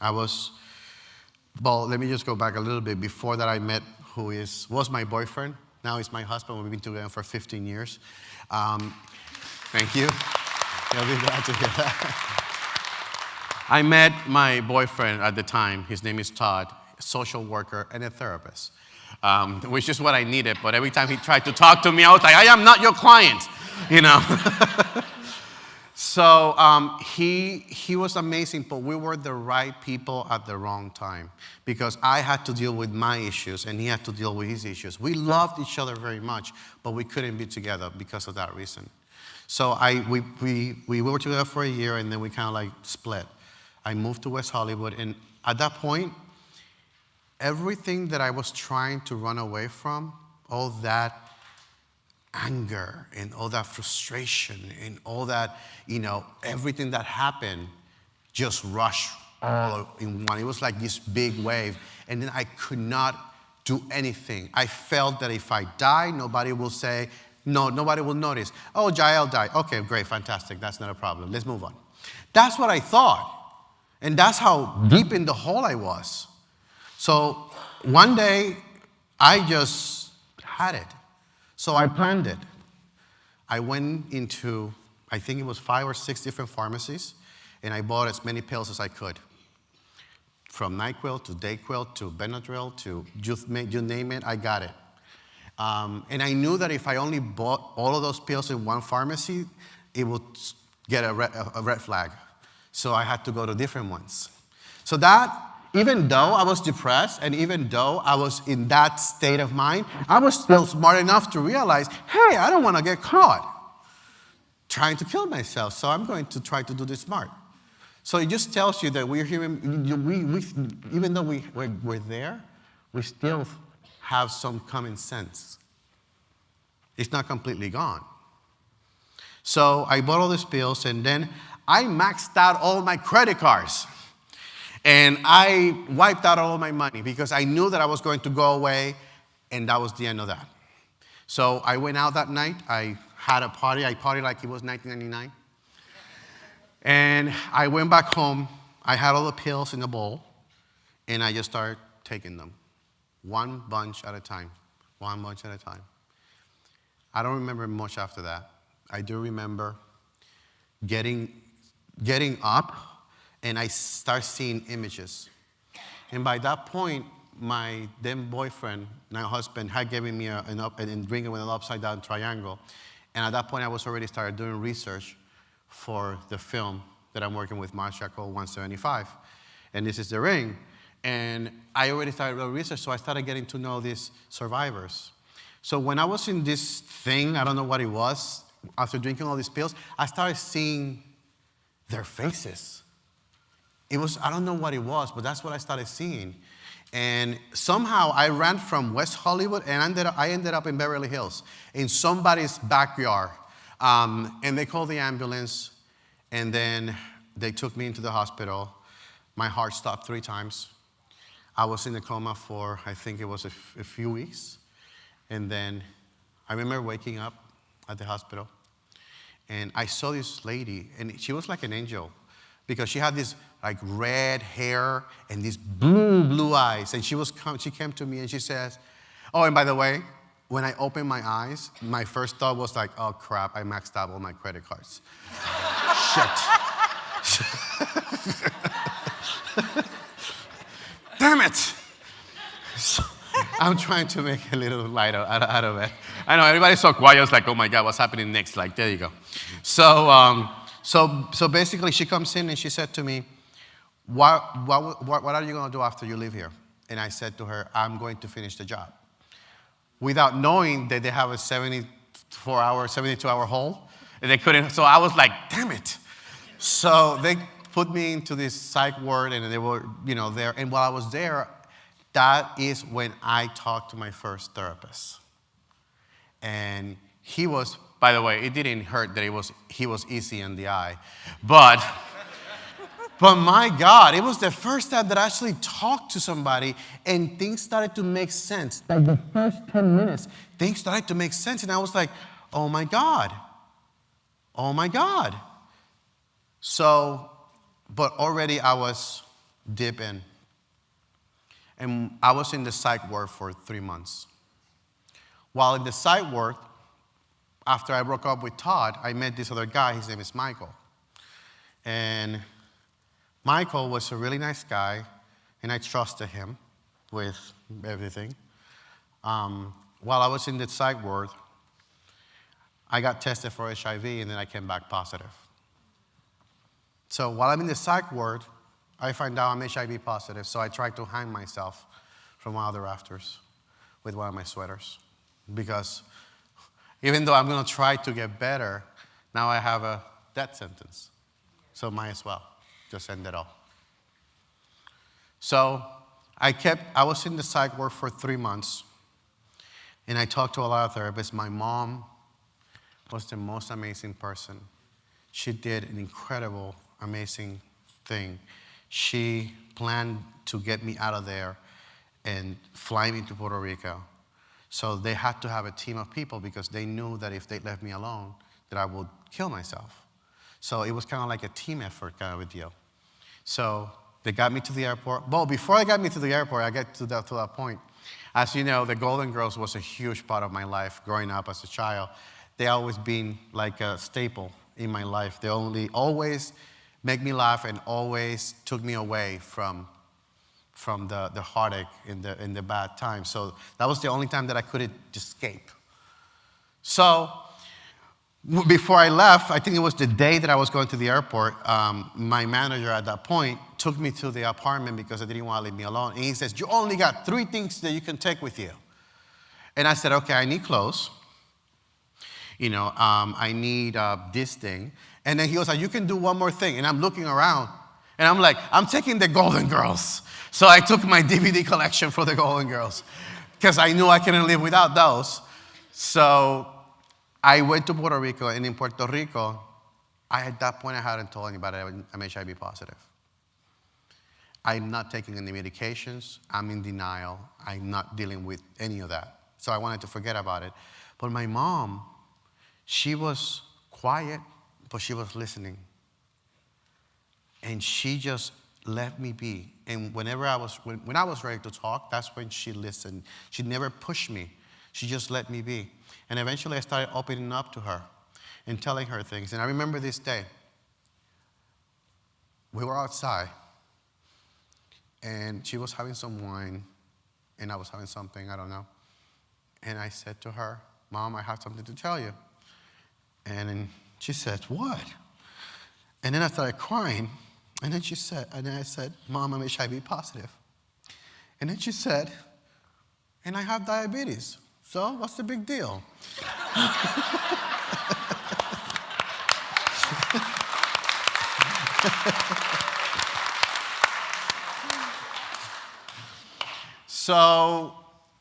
well, let me just go back a little bit. Before that, I met who was my boyfriend. Now he's my husband. We've been together for 15 years. Thank you. You'll be glad to hear that. I met my boyfriend at the time. His name is Todd, a social worker and a therapist, which is what I needed. But every time he tried to talk to me, I was like, I am not your client, you know. So he was amazing, but we were the right people at the wrong time because I had to deal with my issues and he had to deal with his issues. We loved each other very much, but we couldn't be together because of that reason. So we were together for a year and then we kind of like split. I moved to West Hollywood, and at that point, everything that I was trying to run away from, all that anger and all that frustration and all that, everything that happened just rushed all in one. It was like this big wave, and then I could not do anything. I felt that if I die, nobody will say, no, nobody will notice. Oh, Jael died. Okay, great, fantastic. That's not a problem. Let's move on. That's what I thought. And that's how deep in the hole I was. So one day, I just had it. So I planned it. I went into, I think it was 5 or 6 different pharmacies, and I bought as many pills as I could. From NyQuil to DayQuil to Benadryl to you name it, I got it. And I knew that if I only bought all of those pills in one pharmacy, it would get a red flag. So I had to go to different ones. So that, even though I was depressed and even though I was in that state of mind, I was still smart enough to realize, hey, I don't want to get caught trying to kill myself, so I'm going to try to do this smart. So it just tells you that we're human, even though we're there, we still have some common sense. It's not completely gone. So I bought all these pills, and then I maxed out all my credit cards. And I wiped out all my money because I knew that I was going to go away, and that was the end of that. So I went out that night. I had a party. I partied like it was 1999. And I went back home. I had all the pills in a bowl, and I just started taking them. One bunch at a time. One bunch at a time. I don't remember much after that. I do remember getting up, and I start seeing images. And by that point, my then boyfriend, now husband, had given me and ring with an upside down triangle. And at that point, I was already started doing research for the film that I'm working with Marsha called 175. And this is the ring. And I already started doing research, so I started getting to know these survivors. So when I was in this thing, I don't know what it was, after drinking all these pills, I started seeing their faces. It was, I don't know what it was, but that's what I started seeing. And somehow I ran from West Hollywood and I ended up in Beverly Hills, in somebody's backyard. And they called the ambulance, and then they took me into the hospital. My heart stopped 3 times. I was in a coma for, I think it was a few weeks. And then I remember waking up at the hospital, and I saw this lady, and she was like an angel because she had this like red hair and these blue eyes. And she came to me and she says, oh, and by the way, when I opened my eyes, my first thought was like, oh crap, I maxed out all my credit cards. Shit. Damn it. So, I'm trying to make a little light out of it. I know everybody's so quiet. It's like, oh my God, what's happening next? Like, there you go. So basically, she comes in and she said to me, what are you going to do after you leave here? And I said to her, I'm going to finish the job. Without knowing that they have a 72-hour hold, and they couldn't. So I was like, damn it. So they put me into this psych ward, and they were, there. And while I was there, that is when I talked to my first therapist. And he was, by the way, it didn't hurt that he was easy in the eye. But my God, it was the first time that I actually talked to somebody and things started to make sense. Like the first 10 minutes, things started to make sense. And I was like, oh my God. Oh my God. So, but already I was deep in. And I was in the psych ward for 3 months. While in the psych ward, after I broke up with Todd, I met this other guy. His name is Michael. And Michael was a really nice guy, and I trusted him with everything. While I was in the psych ward, I got tested for HIV, and then I came back positive. So while I'm in the psych ward, I find out I'm HIV positive, so I tried to hang myself from one of the rafters with one of my sweaters. Because even though I'm going to try to get better, now I have a death sentence. So might as well just end it all. So I was in the psych ward for 3 months, and I talked to a lot of therapists. My mom was the most amazing person. She did an incredible, amazing thing. She planned to get me out of there and fly me to Puerto Rico. So they had to have a team of people because they knew that if they left me alone, that I would kill myself. So it was kind of like a team effort kind of a deal. So they got me to the airport. Well, before they got me to the airport, I got to that point. As you know, the Golden Girls was a huge part of my life growing up as a child. They always been like a staple in my life. They always make me laugh and always took me away from the heartache in the bad times. So that was the only time that I could escape. So before I left, I think it was the day that I was going to the airport, my manager at that point took me to the apartment because I didn't want to leave me alone. And he says, you only got 3 things that you can take with you. And I said, okay, I need clothes. I need this thing. And then he was like, you can do one more thing. And I'm looking around, and I'm like, I'm taking the Golden Girls. So I took my DVD collection for the Golden Girls because I knew I couldn't live without those. So I went to Puerto Rico, and in Puerto Rico, at that point, I hadn't told anybody I'm HIV positive. I'm not taking any medications. I'm in denial. I'm not dealing with any of that. So I wanted to forget about it. But my mom, she was quiet, but she was listening. And she just let me be. And when I was ready to talk, that's when she listened. She never pushed me. She just let me be. And eventually I started opening up to her and telling her things. And I remember this day. We were outside, and she was having some wine, and I was having something, I don't know. And I said to her, Mom, I have something to tell you. And then she said, what? And then I started crying. And then I said, Mom, I'm HIV positive. And then she said, and I have diabetes. So what's the big deal? So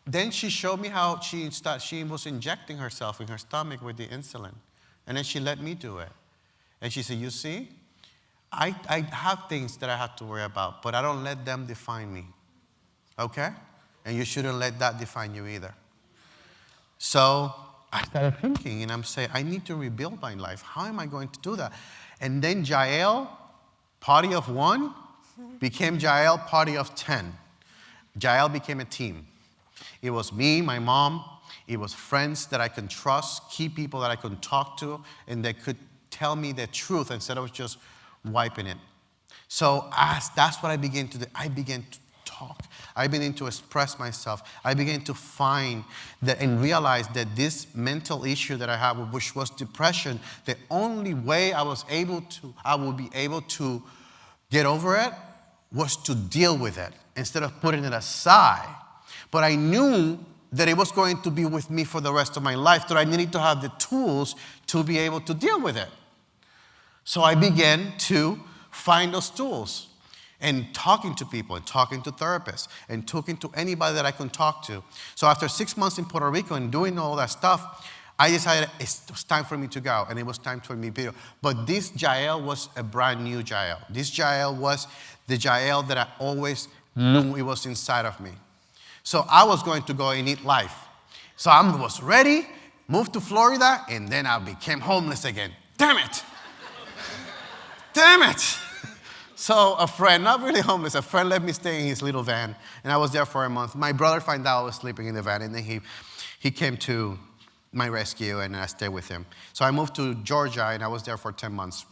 then she showed me how she was injecting herself in her stomach with the insulin. And then she let me do it. And she said, you see, I have things that I have to worry about, but I don't let them define me. Okay? And you shouldn't let that define you either. So I started thinking, and I'm saying, I need to rebuild my life. How am I going to do that? And then Jael, party of 1, became Jael, party of 10. Jael became a team. It was me, my mom. It was friends that I can trust, key people that I could talk to, and they could tell me the truth instead of just wiping it. So that's what I began to do. I began to talk. I began to express myself. I began to find that and realize that this mental issue that I had, which was depression, the only way I would be able to get over it was to deal with it instead of putting it aside. But I knew that it was going to be with me for the rest of my life, that I needed to have the tools to be able to deal with it. So I began to find those tools. and talking to people and talking to therapists and talking to anybody that I could talk to. So after 6 months in Puerto Rico and doing all that stuff, I decided it was time for me to go, and it was time for me to go. But this Jael was a brand new Jael. This Jael was the Jael that I always knew it was inside of me. So I was going to go and eat life. So I was ready, moved to Florida, and then I became homeless again. Damn it! Damn it! So a friend, not really homeless, a friend let me stay in his little van, and I was there for a month. My brother found out I was sleeping in the van, and then he came to my rescue, and I stayed with him. So I moved to Georgia, and I was there for 10 months.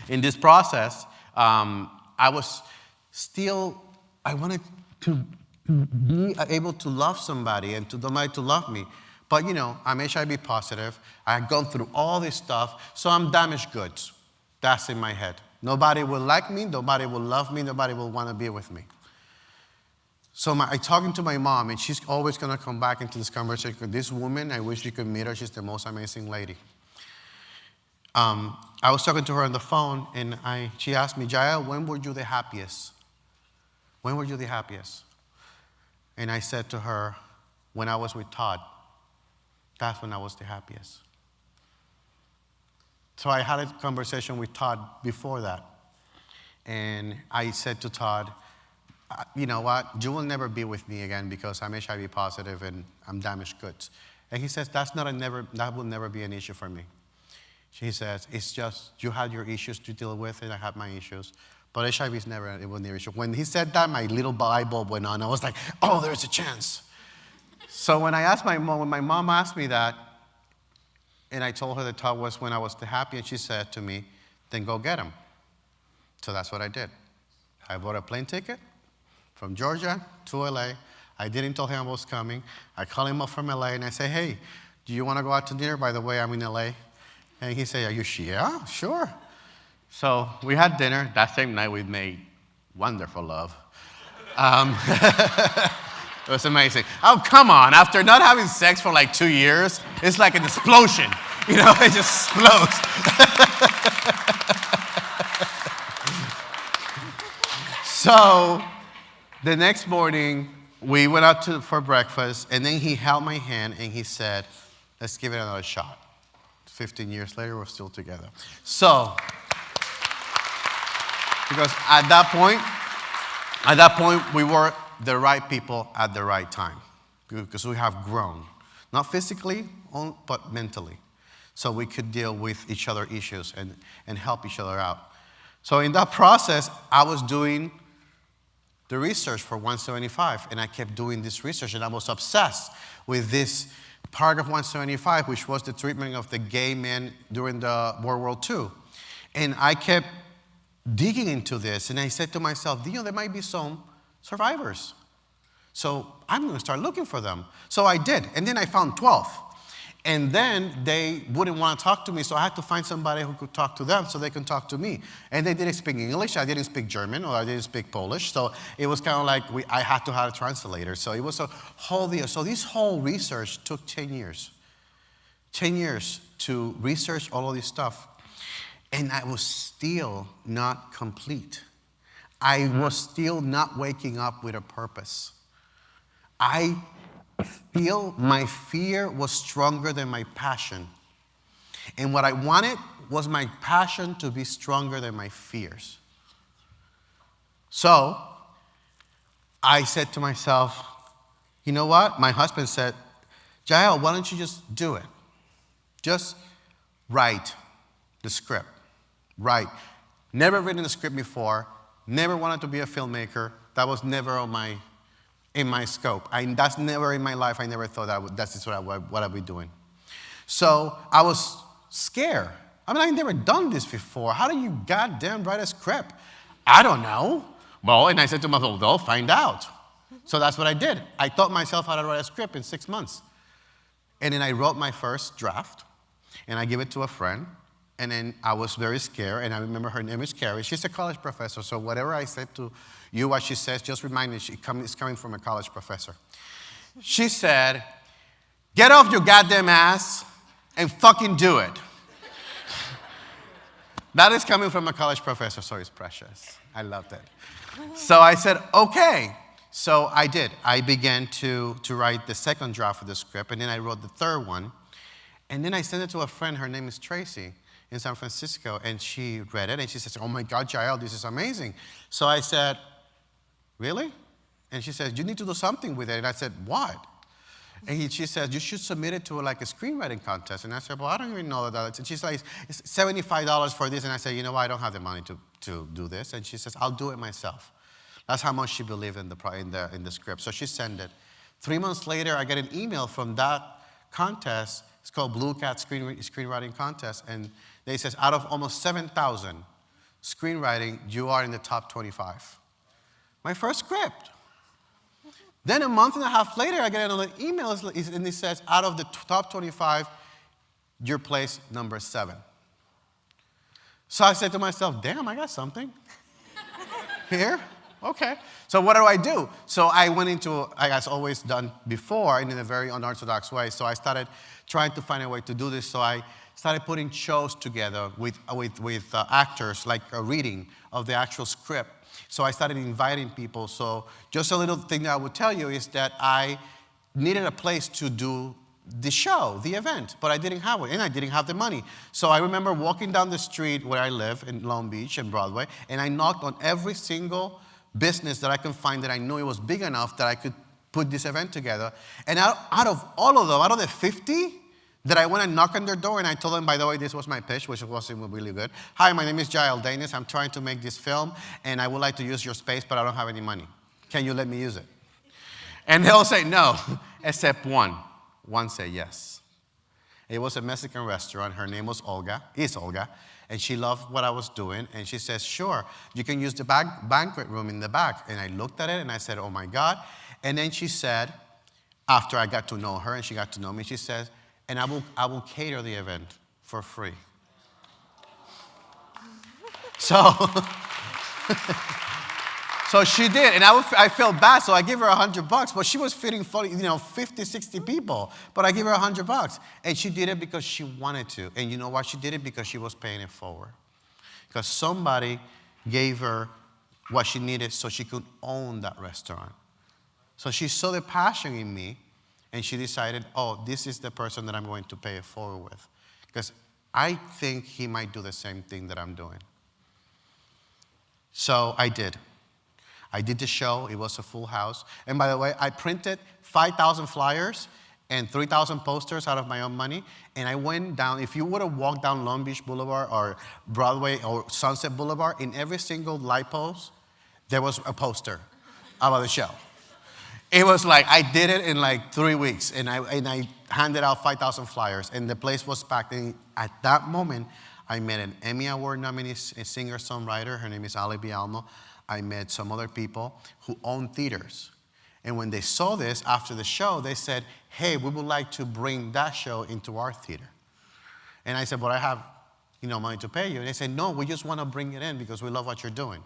In this process, I wanted to be able to love somebody and to somebody to love me. But I'm HIV positive. I had gone through all this stuff, so I'm damaged goods. That's in my head. Nobody will like me, nobody will love me, nobody will want to be with me. So I'm talking to my mom, and she's always going to come back into this conversation. This woman, I wish you could meet her. She's the most amazing lady. I was talking to her on the phone, and she asked me, Jael, when were you the happiest? When were you the happiest? And I said to her, when I was with Todd, that's when I was the happiest. So I had a conversation with Todd before that. And I said to Todd, you know what, you will never be with me again because I'm HIV positive and I'm damaged goods. And he says, that will never be an issue for me. He says, it's just, you had your issues to deal with and I have my issues. But HIV is never an issue. When he said that, my little light bulb went on. I was like, oh, there's a chance. So when my mom asked me that, and I told her that Todd was when I was the happy, and she said to me, then go get him. So that's what I did. I bought a plane ticket from Georgia to LA. I didn't tell him I was coming. I called him up from LA, and I said, hey, do you want to go out to dinner? By the way, I'm in LA. And he said, are you sure? Yeah, sure. So we had dinner. That same night, we made wonderful love. It was amazing. Oh, come on. After not having sex for like 2 years, it's like an explosion. It just explodes. So the next morning, we went out for breakfast, and then he held my hand, and he said, let's give it another shot. 15 years later, we're still together. So, because at that point, we were the right people at the right time, because we have grown, not physically, but mentally. So we could deal with each other's issues and help each other out. So in that process, I was doing the research for 175, and I kept doing this research, and I was obsessed with this part of 175, which was the treatment of the gay men during the World War II. And I kept digging into this, and I said to myself, there might be some survivors. So I'm going to start looking for them. So I did, and then I found 12. And then they wouldn't want to talk to me, so I had to find somebody who could talk to them so they can talk to me. And they didn't speak English, I didn't speak German, or I didn't speak Polish, so it was kind of like I had to have a translator. So it was a whole deal. So this whole research took 10 years. 10 years to research all of this stuff. And I was still not complete. I was still not waking up with a purpose. I feel my fear was stronger than my passion. And what I wanted was my passion to be stronger than my fears. So I said to myself, you know what? My husband said, Jael, why don't you just do it? Just write the script. Write. Never written a script before. Never wanted to be a filmmaker. That was never in my scope. That's never in my life. I never thought that's what I'd be doing. So I was scared. I've never done this before. How do you goddamn write a script? I don't know. Well, and I said to myself, they'll find out. So that's what I did. I taught myself how to write a script in 6 months. And then I wrote my first draft, and I gave it to a friend. And then I was very scared, and I remember her name is Carrie. She's a college professor, so whatever I said to you, what she says, just remind me it's coming from a college professor. She said, get off your goddamn ass and fucking do it. That is coming from a college professor, so it's precious. I loved it. So I said, okay. So I did. I began to write the second draft of the script, and then I wrote the third one. And then I sent it to a friend. Her name is Tracy in San Francisco, and she read it, and she says, oh my God, Jael, this is amazing. So I said, really? And she says, you need to do something with it. And I said, what? And she says, you should submit it to like a screenwriting contest. And I said, well, I don't even know that. And she's like, it's $75 for this. And I said, you know what, I don't have the money to do this. And she says, I'll do it myself. That's how much she believed in the script. So she sent it. 3 months later, I get an email from that contest. It's called Blue Cat Screenwriting Contest. And they says, out of almost 7,000 screenwriting, you are in the top 25. My first script. Then a month and a half later, I get another email, and it says, out of the top 25, you're placed number 7. So I said to myself, damn, I got something here. Okay. So what do? So I went into, as always done before, and in a very unorthodox way. So I started trying to find a way to do this. So I started putting shows together with actors, like a reading of the actual script. So I started inviting people. So just a little thing that I would tell you is that I needed a place to do the show, the event, but I didn't have it, and I didn't have the money. So I remember walking down the street where I live in Long Beach and Broadway, and I knocked on every single business that I could find that I knew it was big enough that I could put this event together. And out of all of them, out of the 50, that I went and knocked on their door, and I told them, by the way, this was my pitch, which wasn't really good. Hi, my name is Jael Danis. I'm trying to make this film, and I would like to use your space, but I don't have any money. Can you let me use it? And they'll say no, except one. One said yes. It was a Mexican restaurant. Her name was Olga, and she loved what I was doing. And she says, sure, you can use the banquet room in the back. And I looked at it, and I said, oh, my God. And then she said, after I got to know her and she got to know me, she says, and I will cater the event for free. So she did, and I felt bad, so I gave her $100, but she was feeding 50, 60 people, but I gave her $100, and she did it because she wanted to, and you know why she did it? Because she was paying it forward, because somebody gave her what she needed so she could own that restaurant. So she saw the passion in me, and she decided, oh, this is the person that I'm going to pay it forward with, because I think he might do the same thing that I'm doing. So I did. I did the show. It was a full house. And by the way, I printed 5,000 flyers and 3,000 posters out of my own money. And I went down. If you would have walked down Long Beach Boulevard or Broadway or Sunset Boulevard, in every single light post, there was a poster about the show. It was like I did it in like 3 weeks. And I handed out 5,000 flyers. And the place was packed. And at that moment, I met an Emmy Award nominee singer-songwriter. Her name is Ali Bialmo. I met some other people who own theaters. And when they saw this after the show, they said, hey, we would like to bring that show into our theater. And I said, but I have money to pay you. And they said, no, we just want to bring it in because we love what you're doing.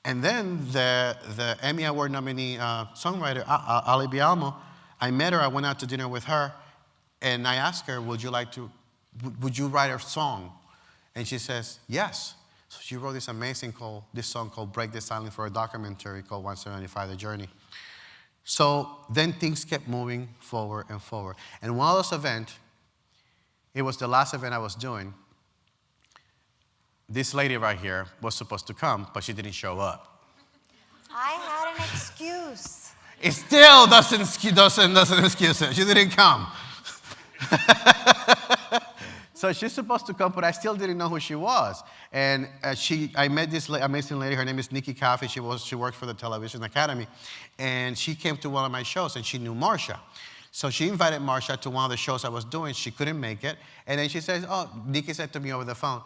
And then the Emmy Award nominee songwriter, Ali Bialmo, I met her, I went out to dinner with her, and I asked her, would you write a song? And she says, yes. So she wrote this song called Break the Silence for a documentary called 175 The Journey. So then things kept moving forward and forward. And one of those events, it was the last event I was doing. This lady right here was supposed to come, but she didn't show up. I had an excuse. It still doesn't excuse her. She didn't come. So she's supposed to come, but I still didn't know who she was. And I met this amazing lady. Her name is Nikki Caffey. She worked for the Television Academy. And she came to one of my shows, and she knew Marsha. So she invited Marsha to one of the shows I was doing. She couldn't make it. And then she says, Nikki said to me over the phone,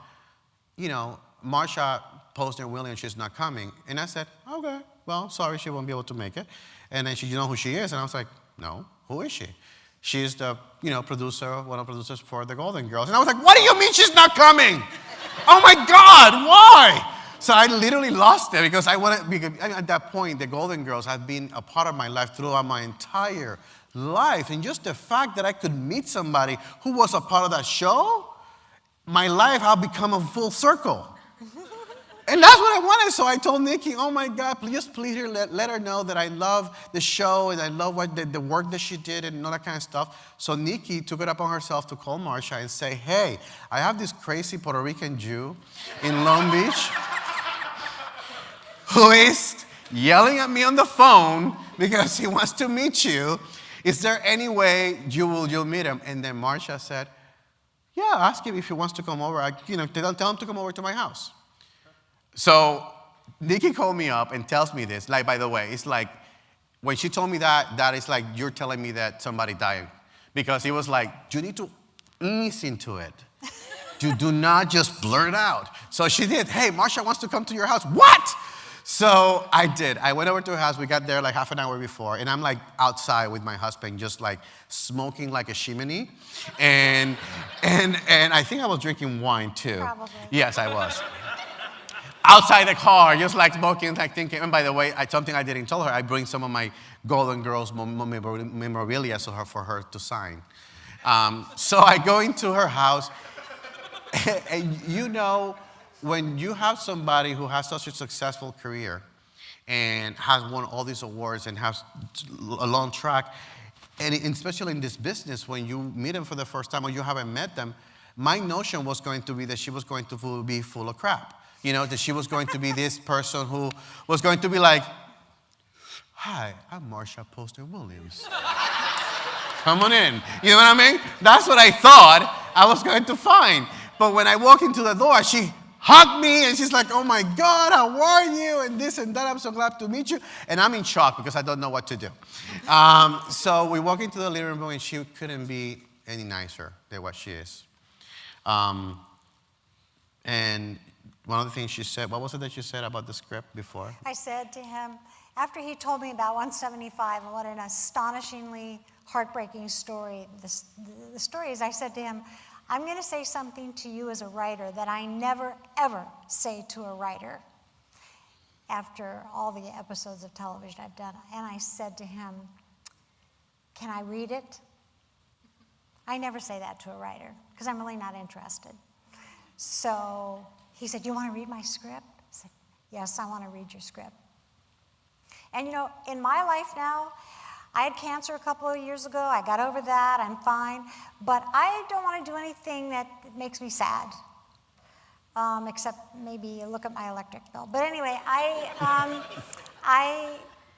Marsha Posner-Williams, she's not coming. And I said, okay, well, sorry, she won't be able to make it. And then you know who she is? And I was like, no, who is she? She's the, producer, one of the producers for the Golden Girls. And I was like, what do you mean she's not coming? Oh my God, why? So I literally lost it because at that point, the Golden Girls had been a part of my life throughout my entire life. And just the fact that I could meet somebody who was a part of that show, my life had become a full circle. And that's what I wanted. So I told Nikki, oh my God, please let her know that I love the show and I love the work that she did and all that kind of stuff. So Nikki took it upon herself to call Marsha and say, hey, I have this crazy Puerto Rican Jew in Long Beach who is yelling at me on the phone because he wants to meet you. Is there any way you'll meet him? And then Marsha said, yeah, ask him if he wants to come over. Tell him to come over to my house. So Nikki called me up and tells me this. Like, by the way, it's like, when she told me that is like you're telling me that somebody died. Because he was like, you need to ease into it. You do not just blurt out. So she did. Hey, Marsha wants to come to your house. What? So I did. I went over to her house. We got there like half an hour before. And I'm like outside with my husband, just like smoking like a chimney. And I think I was drinking wine too. Probably. Yes, I was. Outside the car, just like smoking, like thinking. And by the way, something I didn't tell her, I bring some of my Golden Girls memorabilia for her to sign. So I go into her house. And you know, when you have somebody who has such a successful career and has won all these awards and has a long track, and especially in this business, when you meet them for the first time or you haven't met them, my notion was going to be that she was going to be full of crap. You know, that she was going to be this person who was going to be like, hi, I'm Marsha Poster Williams. Come on in. You know what I mean? That's what I thought I was going to find. But when I walk into the door, she hugged me and she's like, oh my God, how are you? And this and that, I'm so glad to meet you. And I'm in shock because I don't know what to do. So we walk into the living room and she couldn't be any nicer than what she is. And one of the things she said, what was it that you said about the script before? I said to him, after he told me about 175 and what an astonishingly heartbreaking story the story is, I said to him, I'm going to say something to you as a writer that I never, ever say to a writer after all the episodes of television I've done. And I said to him, can I read it? I never say that to a writer because I'm really not interested. So he said, you want to read my script? I said, yes, I want to read your script. And you know, in my life now, I had cancer a couple of years ago. I got over that. I'm fine. But I don't want to do anything that makes me sad, except maybe look at my electric bill. But anyway,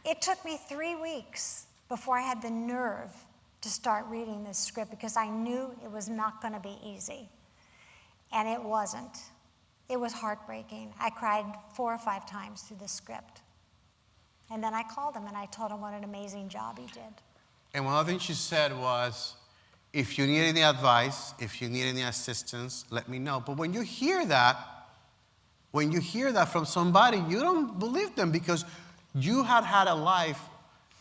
it took me 3 weeks before I had the nerve to start reading this script because I knew it was not going to be easy. And it wasn't. It was heartbreaking. I cried 4 or 5 times through the script. And then I called him and I told him what an amazing job he did. And one of the things she said was, if you need any advice, if you need any assistance, let me know. But when you hear that from somebody, you don't believe them because you had a life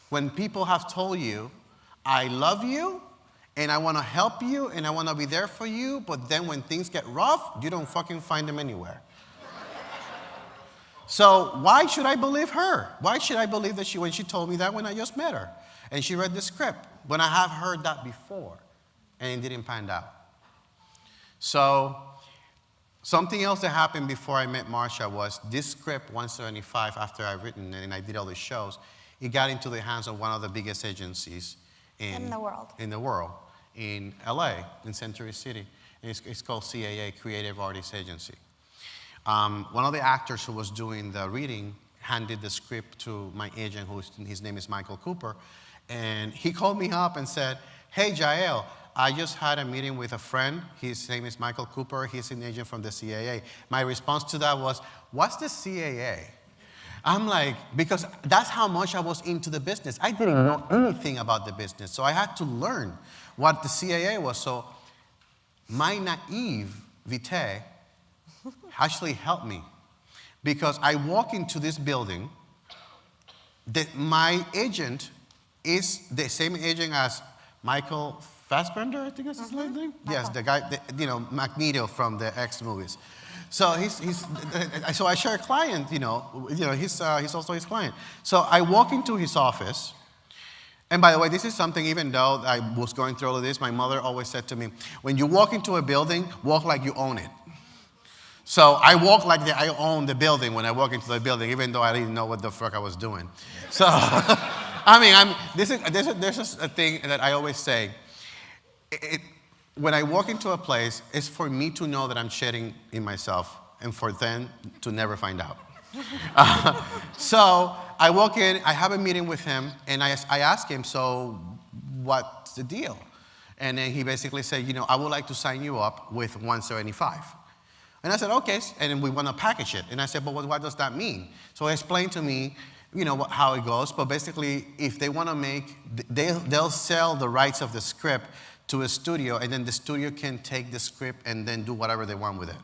when people have told you, I love you, and I want to help you, and I want to be there for you, but then when things get rough, you don't fucking find them anywhere. So why should I believe her? Why should I believe that when she told me that when I just met her? And she read the script, when I have heard that before, and it didn't pan out. So something else that happened before I met Marsha was this script, 175, after I've written it and I did all the shows, it got into the hands of one of the biggest agencies in the world, in LA, in Century City. It's called CAA, Creative Artists Agency. One of the actors who was doing the reading handed the script to my agent, his name is Michael Cooper, and he called me up and said, hey, Jael, I just had a meeting with a friend. His name is Michael Cooper. He's an agent from the CAA. My response to that was, what's the CAA? I'm like, because that's how much I was into the business. I didn't know anything about the business, so I had to learn what the CAA was. So my naivete actually helped me because I walk into this building, my agent is the same agent as Michael Fassbender, I think that's his name? Yes, the guy, Magneto from the X movies. So so I share a client, he's also his client. So I walk into his office, and by the way, this is something, even though I was going through all of this, my mother always said to me, when you walk into a building, walk like you own it. So I walk like I own the building when I walk into the building, even though I didn't know what the fuck I was doing. So, there's a thing that I always say. When I walk into a place, it's for me to know that I'm shedding in myself and for them to never find out. So I walk in, I have a meeting with him, and I ask him, so what's the deal? And then he basically said, I would like to sign you up with 175. And I said, okay, and then we want to package it. And I said, but what does that mean? So he explained to me, how it goes. But basically, if they want to they'll sell the rights of the script to a studio, and then the studio can take the script and then do whatever they want with it.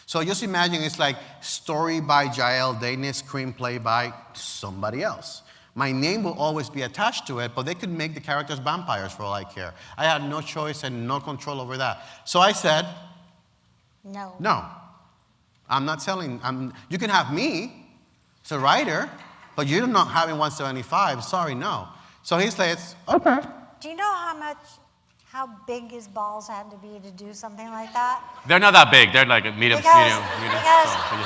So just imagine it's like story by Jael Danis, screenplay by somebody else. My name will always be attached to it, but they could make the characters vampires for all I care. I had no choice and no control over that. So I said, no. I'm not selling. You can have me as a writer, but you're not having 175. Sorry, no. So he says, okay. Do you know how big his balls had to be to do something like that? They're not that big. They're like medium. Because,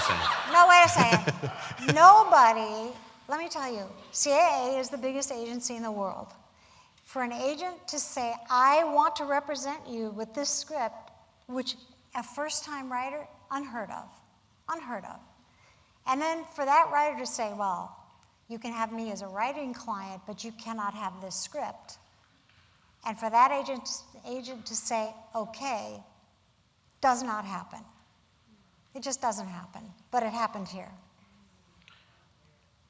So, no, wait a second. Nobody, let me tell you, CAA is the biggest agency in the world. For an agent to say, I want to represent you with this script, which a first-time writer, unheard of. And then for that writer to say, well, you can have me as a writing client, but you cannot have this script. And for that agent to say, okay, does not happen. It just doesn't happen. But it happened here.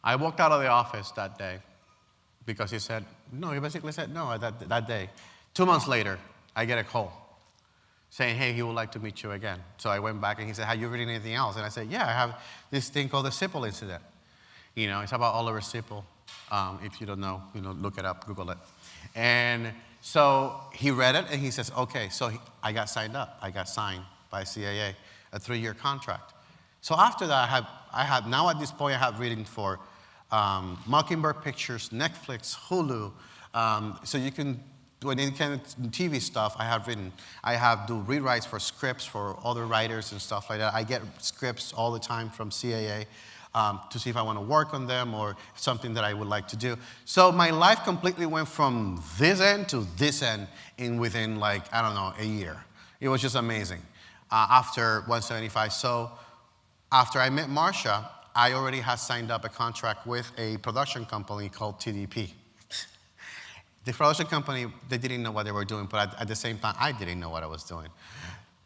I walked out of the office that day because he basically said no that day. 2 months later, I get a call saying, hey, he would like to meet you again. So I went back and he said, have you written anything else? And I said, yeah, I have this thing called the Sipple incident. It's about Oliver Sipple. If you don't know, look it up, Google it. And so he read it and he says, okay, so I got signed up. I got signed by CAA, a 3-year contract. So after that, now at this point, I have written for Mockingbird Pictures, Netflix, Hulu. So you can do any kind of TV stuff I have written. I have do rewrites for scripts for other writers and stuff like that. I get scripts all the time from CAA. To see if I want to work on them or something that I would like to do. So my life completely went from this end to this end within a year. It was just amazing after 175. So after I met Marsha, I already had signed up a contract with a production company called TDP. The production company, they didn't know what they were doing, but at the same time, I didn't know what I was doing.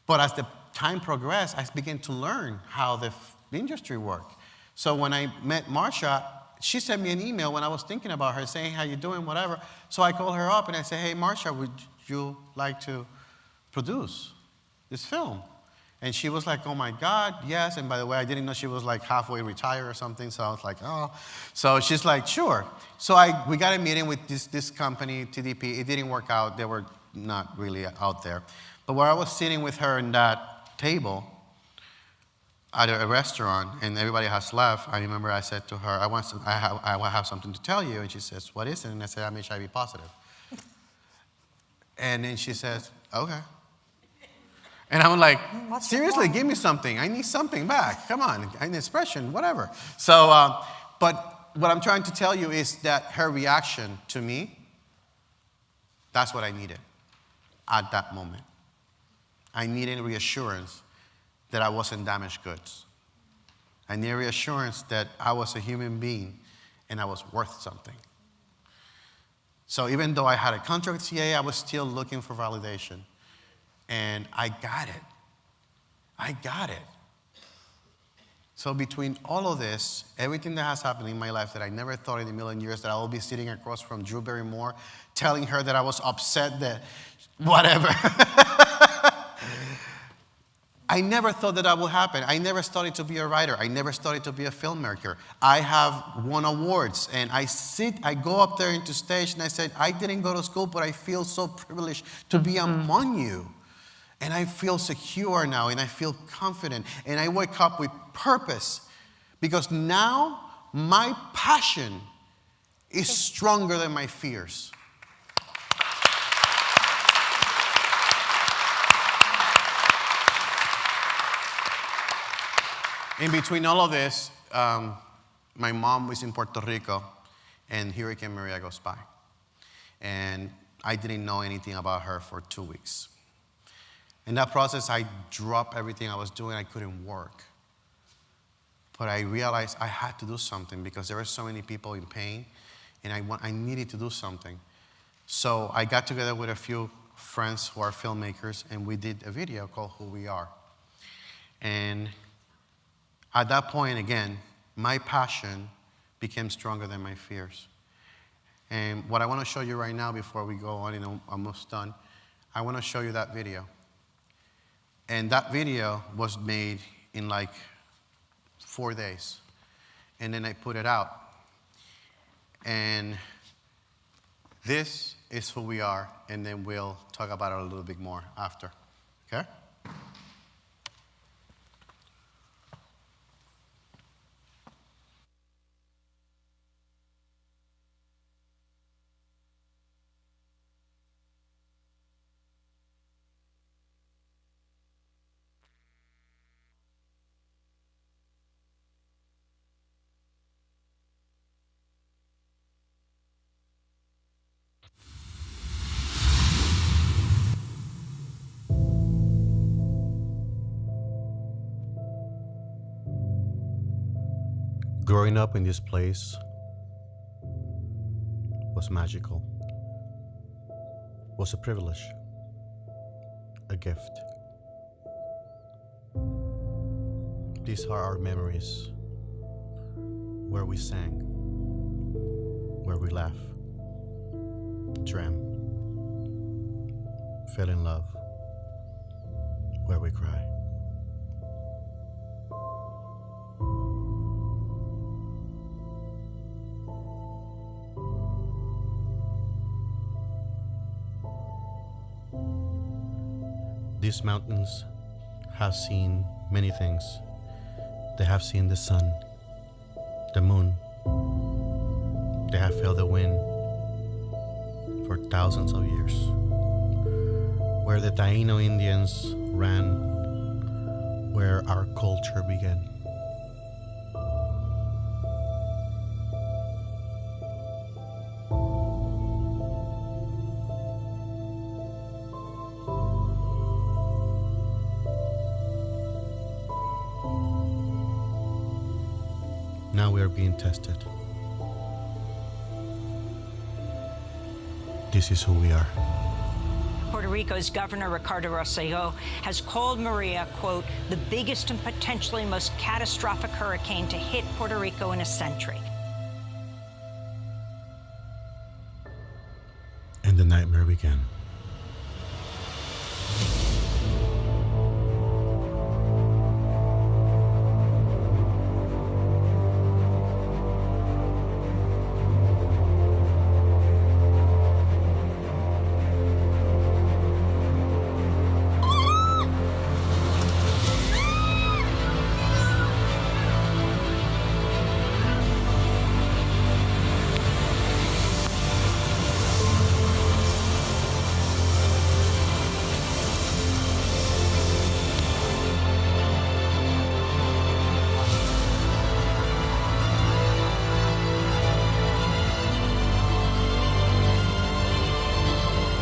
But as the time progressed, I began to learn how the industry worked. So when I met Marsha, she sent me an email when I was thinking about her, saying, how you doing, whatever. So I called her up and I said, hey, Marsha, would you like to produce this film? And she was like, oh my God, yes. And by the way, I didn't know she was like halfway retired or something. So I was like, oh. So she's like, sure. So we got a meeting with this company, TDP. It didn't work out. They were not really out there. But where I was sitting with her in that table, at a restaurant, and everybody has left, I remember I said to her, I have something to tell you. And she says, what is it? And I said, I'm HIV positive. And then she says, okay. And I'm like, seriously, give me something. I need something back. Come on, an expression, whatever. So, but what I'm trying to tell you is that her reaction to me, that's what I needed at that moment. I needed reassurance that I wasn't damaged goods. I needed reassurance that I was a human being and I was worth something. So even though I had a contract with CAA, I was still looking for validation. And I got it. So between all of this, everything that has happened in my life that I never thought in a million years that I will be sitting across from Drew Barrymore, telling her that I was upset that whatever. I never thought that would happen. I never studied to be a writer. I never studied to be a filmmaker. I have won awards, and I go up there into stage, and I said, I didn't go to school, but I feel so privileged to be among you. And I feel secure now, and I feel confident, and I wake up with purpose, because now my passion is stronger than my fears. In between all of this, my mom was in Puerto Rico, and Hurricane Maria goes by. And I didn't know anything about her for 2 weeks. In that process, I dropped everything I was doing. I couldn't work. But I realized I had to do something because there were so many people in pain, and I needed to do something. So I got together with a few friends who are filmmakers, and we did a video called Who We Are. And at that point, again, my passion became stronger than my fears. And what I want to show you right now before we go on, and I'm almost done, I want to show you that video. And that video was made in like 4 days. And then I put it out. And this is who we are, and then we'll talk about it a little bit more after, okay? Growing up in this place was magical, was a privilege, a gift. These are our memories, where we sang, where we laughed, dreamt, fell in love, where we cry. These mountains have seen many things. They have seen the sun, the moon. They have felt the wind for thousands of years. Where the Taino Indians ran, where our culture began. Now we are being tested. This is who we are. Puerto Rico's Governor Ricardo Rosselló has called Maria, quote, the biggest and potentially most catastrophic hurricane to hit Puerto Rico in a century. And the nightmare began.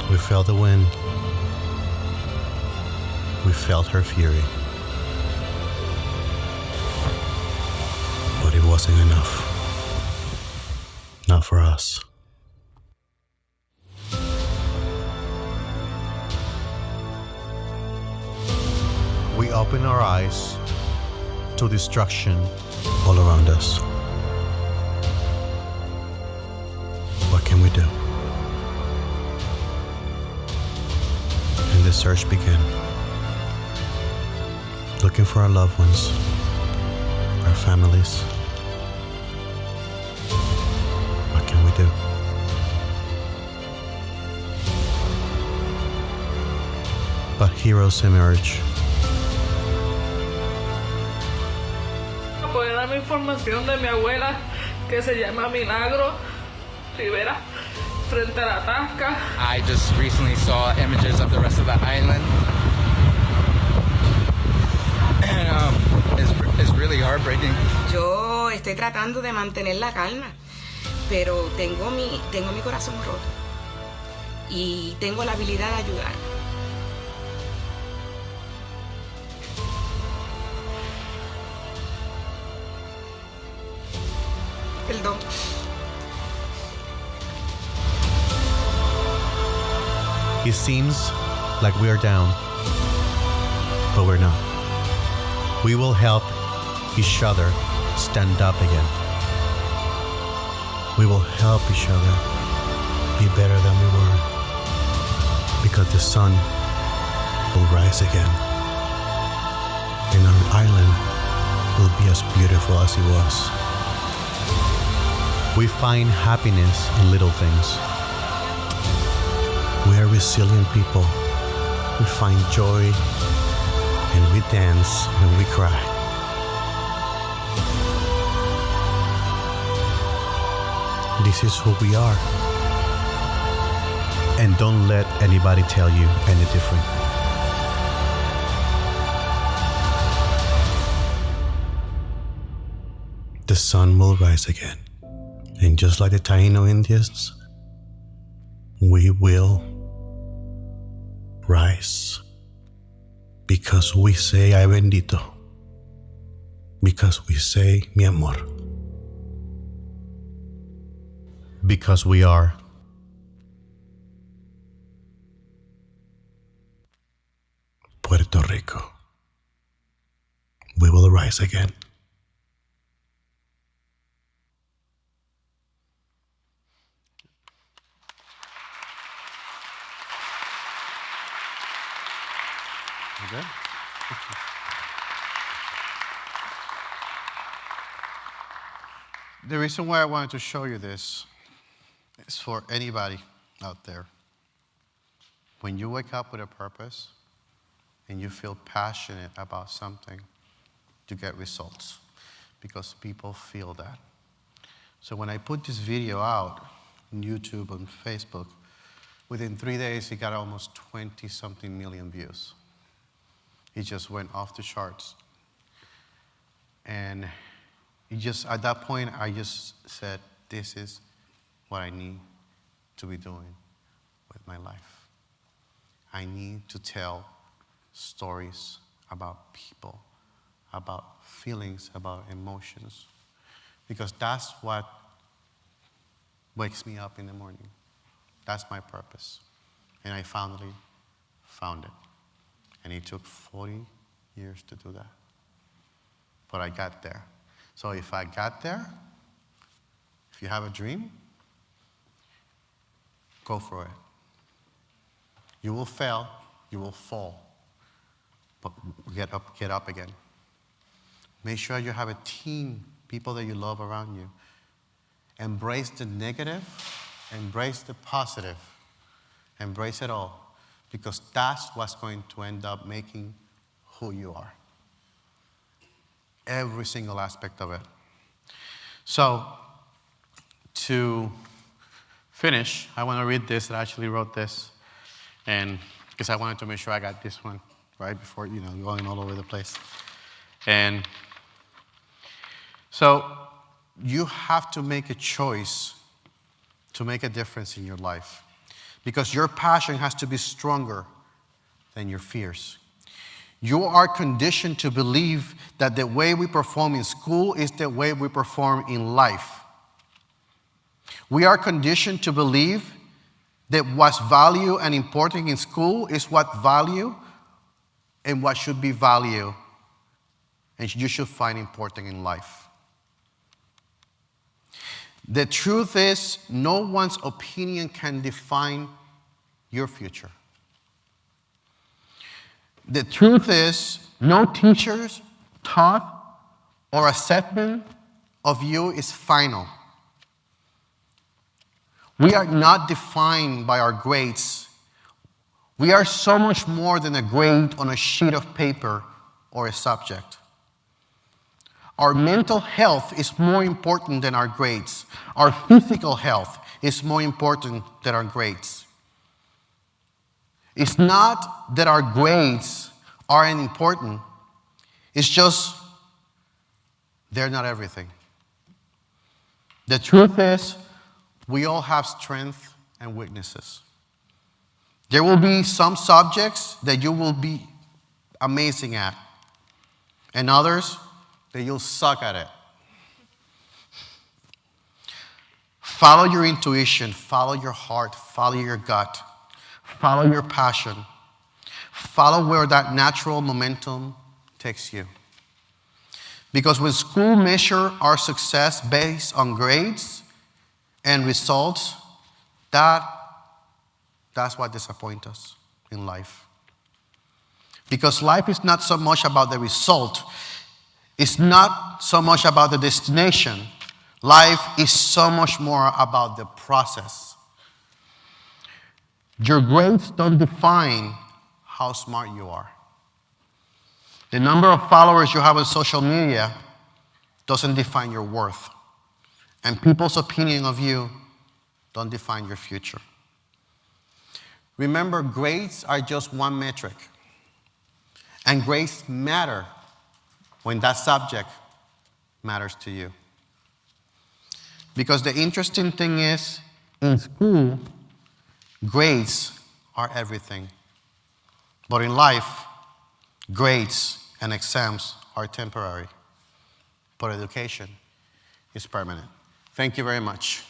We felt the wind. We felt her fury. But it wasn't enough. Not for us. We open our eyes to destruction all around us. What can we do? And the search began. Looking for our loved ones, our families. What can we do? But heroes emerge. Poder darme información de mi abuela que se llama Milagro Rivera frente a la Tasca. I just recently saw images of the rest of the island, and is really heartbreaking. Yo estoy tratando de mantener la calma, pero tengo mi corazón roto y tengo la habilidad de ayudar. Perdón. It seems like we are down, but we're not. We will help each other stand up again. We will help each other be better than we were, because the sun will rise again, and our island will be as beautiful as it was. We find happiness in little things. We are resilient people. We find joy, and we dance and we cry. This is who we are. And don't let anybody tell you any different. The sun will rise again. And just like the Taino Indians, we will rise. Because we say ay bendito. Because we say mi amor. Because we are Puerto Rico. We will rise again. Okay. The reason why I wanted to show you this is for anybody out there. When you wake up with a purpose and you feel passionate about something, you get results because people feel that. So when I put this video out on YouTube and Facebook, within 3 days it got almost 20-something million views. It just went off the charts. And it just, at that point, I just said, this is what I need to be doing with my life. I need to tell stories about people, about feelings, about emotions, because that's what wakes me up in the morning. That's my purpose. And I finally found it. And it took 40 years to do that. But I got there. So if I got there, if you have a dream, go for it. You will fail, you will fall, but get up again. Make sure you have a team, people that you love around you. Embrace the negative, embrace the positive, embrace it all. Because that's what's going to end up making who you are. Every single aspect of it. So, to finish, I want to read this. I actually wrote this, and because I wanted to make sure I got this one right before, going all over the place. And so, you have to make a choice to make a difference in your life. Because your passion has to be stronger than your fears. You are conditioned to believe that the way we perform in school is the way we perform in life. We are conditioned to believe that what's value and important in school is what value and what should be value and you should find important in life. The truth is, no one's opinion can define your future. The truth is, no teacher's thought or assessment of you is final. We are not defined by our grades. We are so much more than a grade on a sheet of paper or a subject. Our mental health is more important than our grades. Our physical health is more important than our grades. It's not that our grades aren't important. It's just they're not everything. The truth is, we all have strengths and weaknesses. There will be some subjects that you will be amazing at, and others that you'll suck at it. Follow your intuition, follow your heart, follow your gut, follow your passion, follow where that natural momentum takes you. Because when school measure our success based on grades and results, that's what disappoints us in life. Because life is not so much about the result. It's not so much about the destination. Life is so much more about the process. Your grades don't define how smart you are. The number of followers you have on social media doesn't define your worth. And people's opinion of you don't define your future. Remember, grades are just one metric. And grades matter when that subject matters to you. Because the interesting thing is, in school, grades are everything. But in life, grades and exams are temporary. But education is permanent. Thank you very much.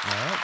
All right.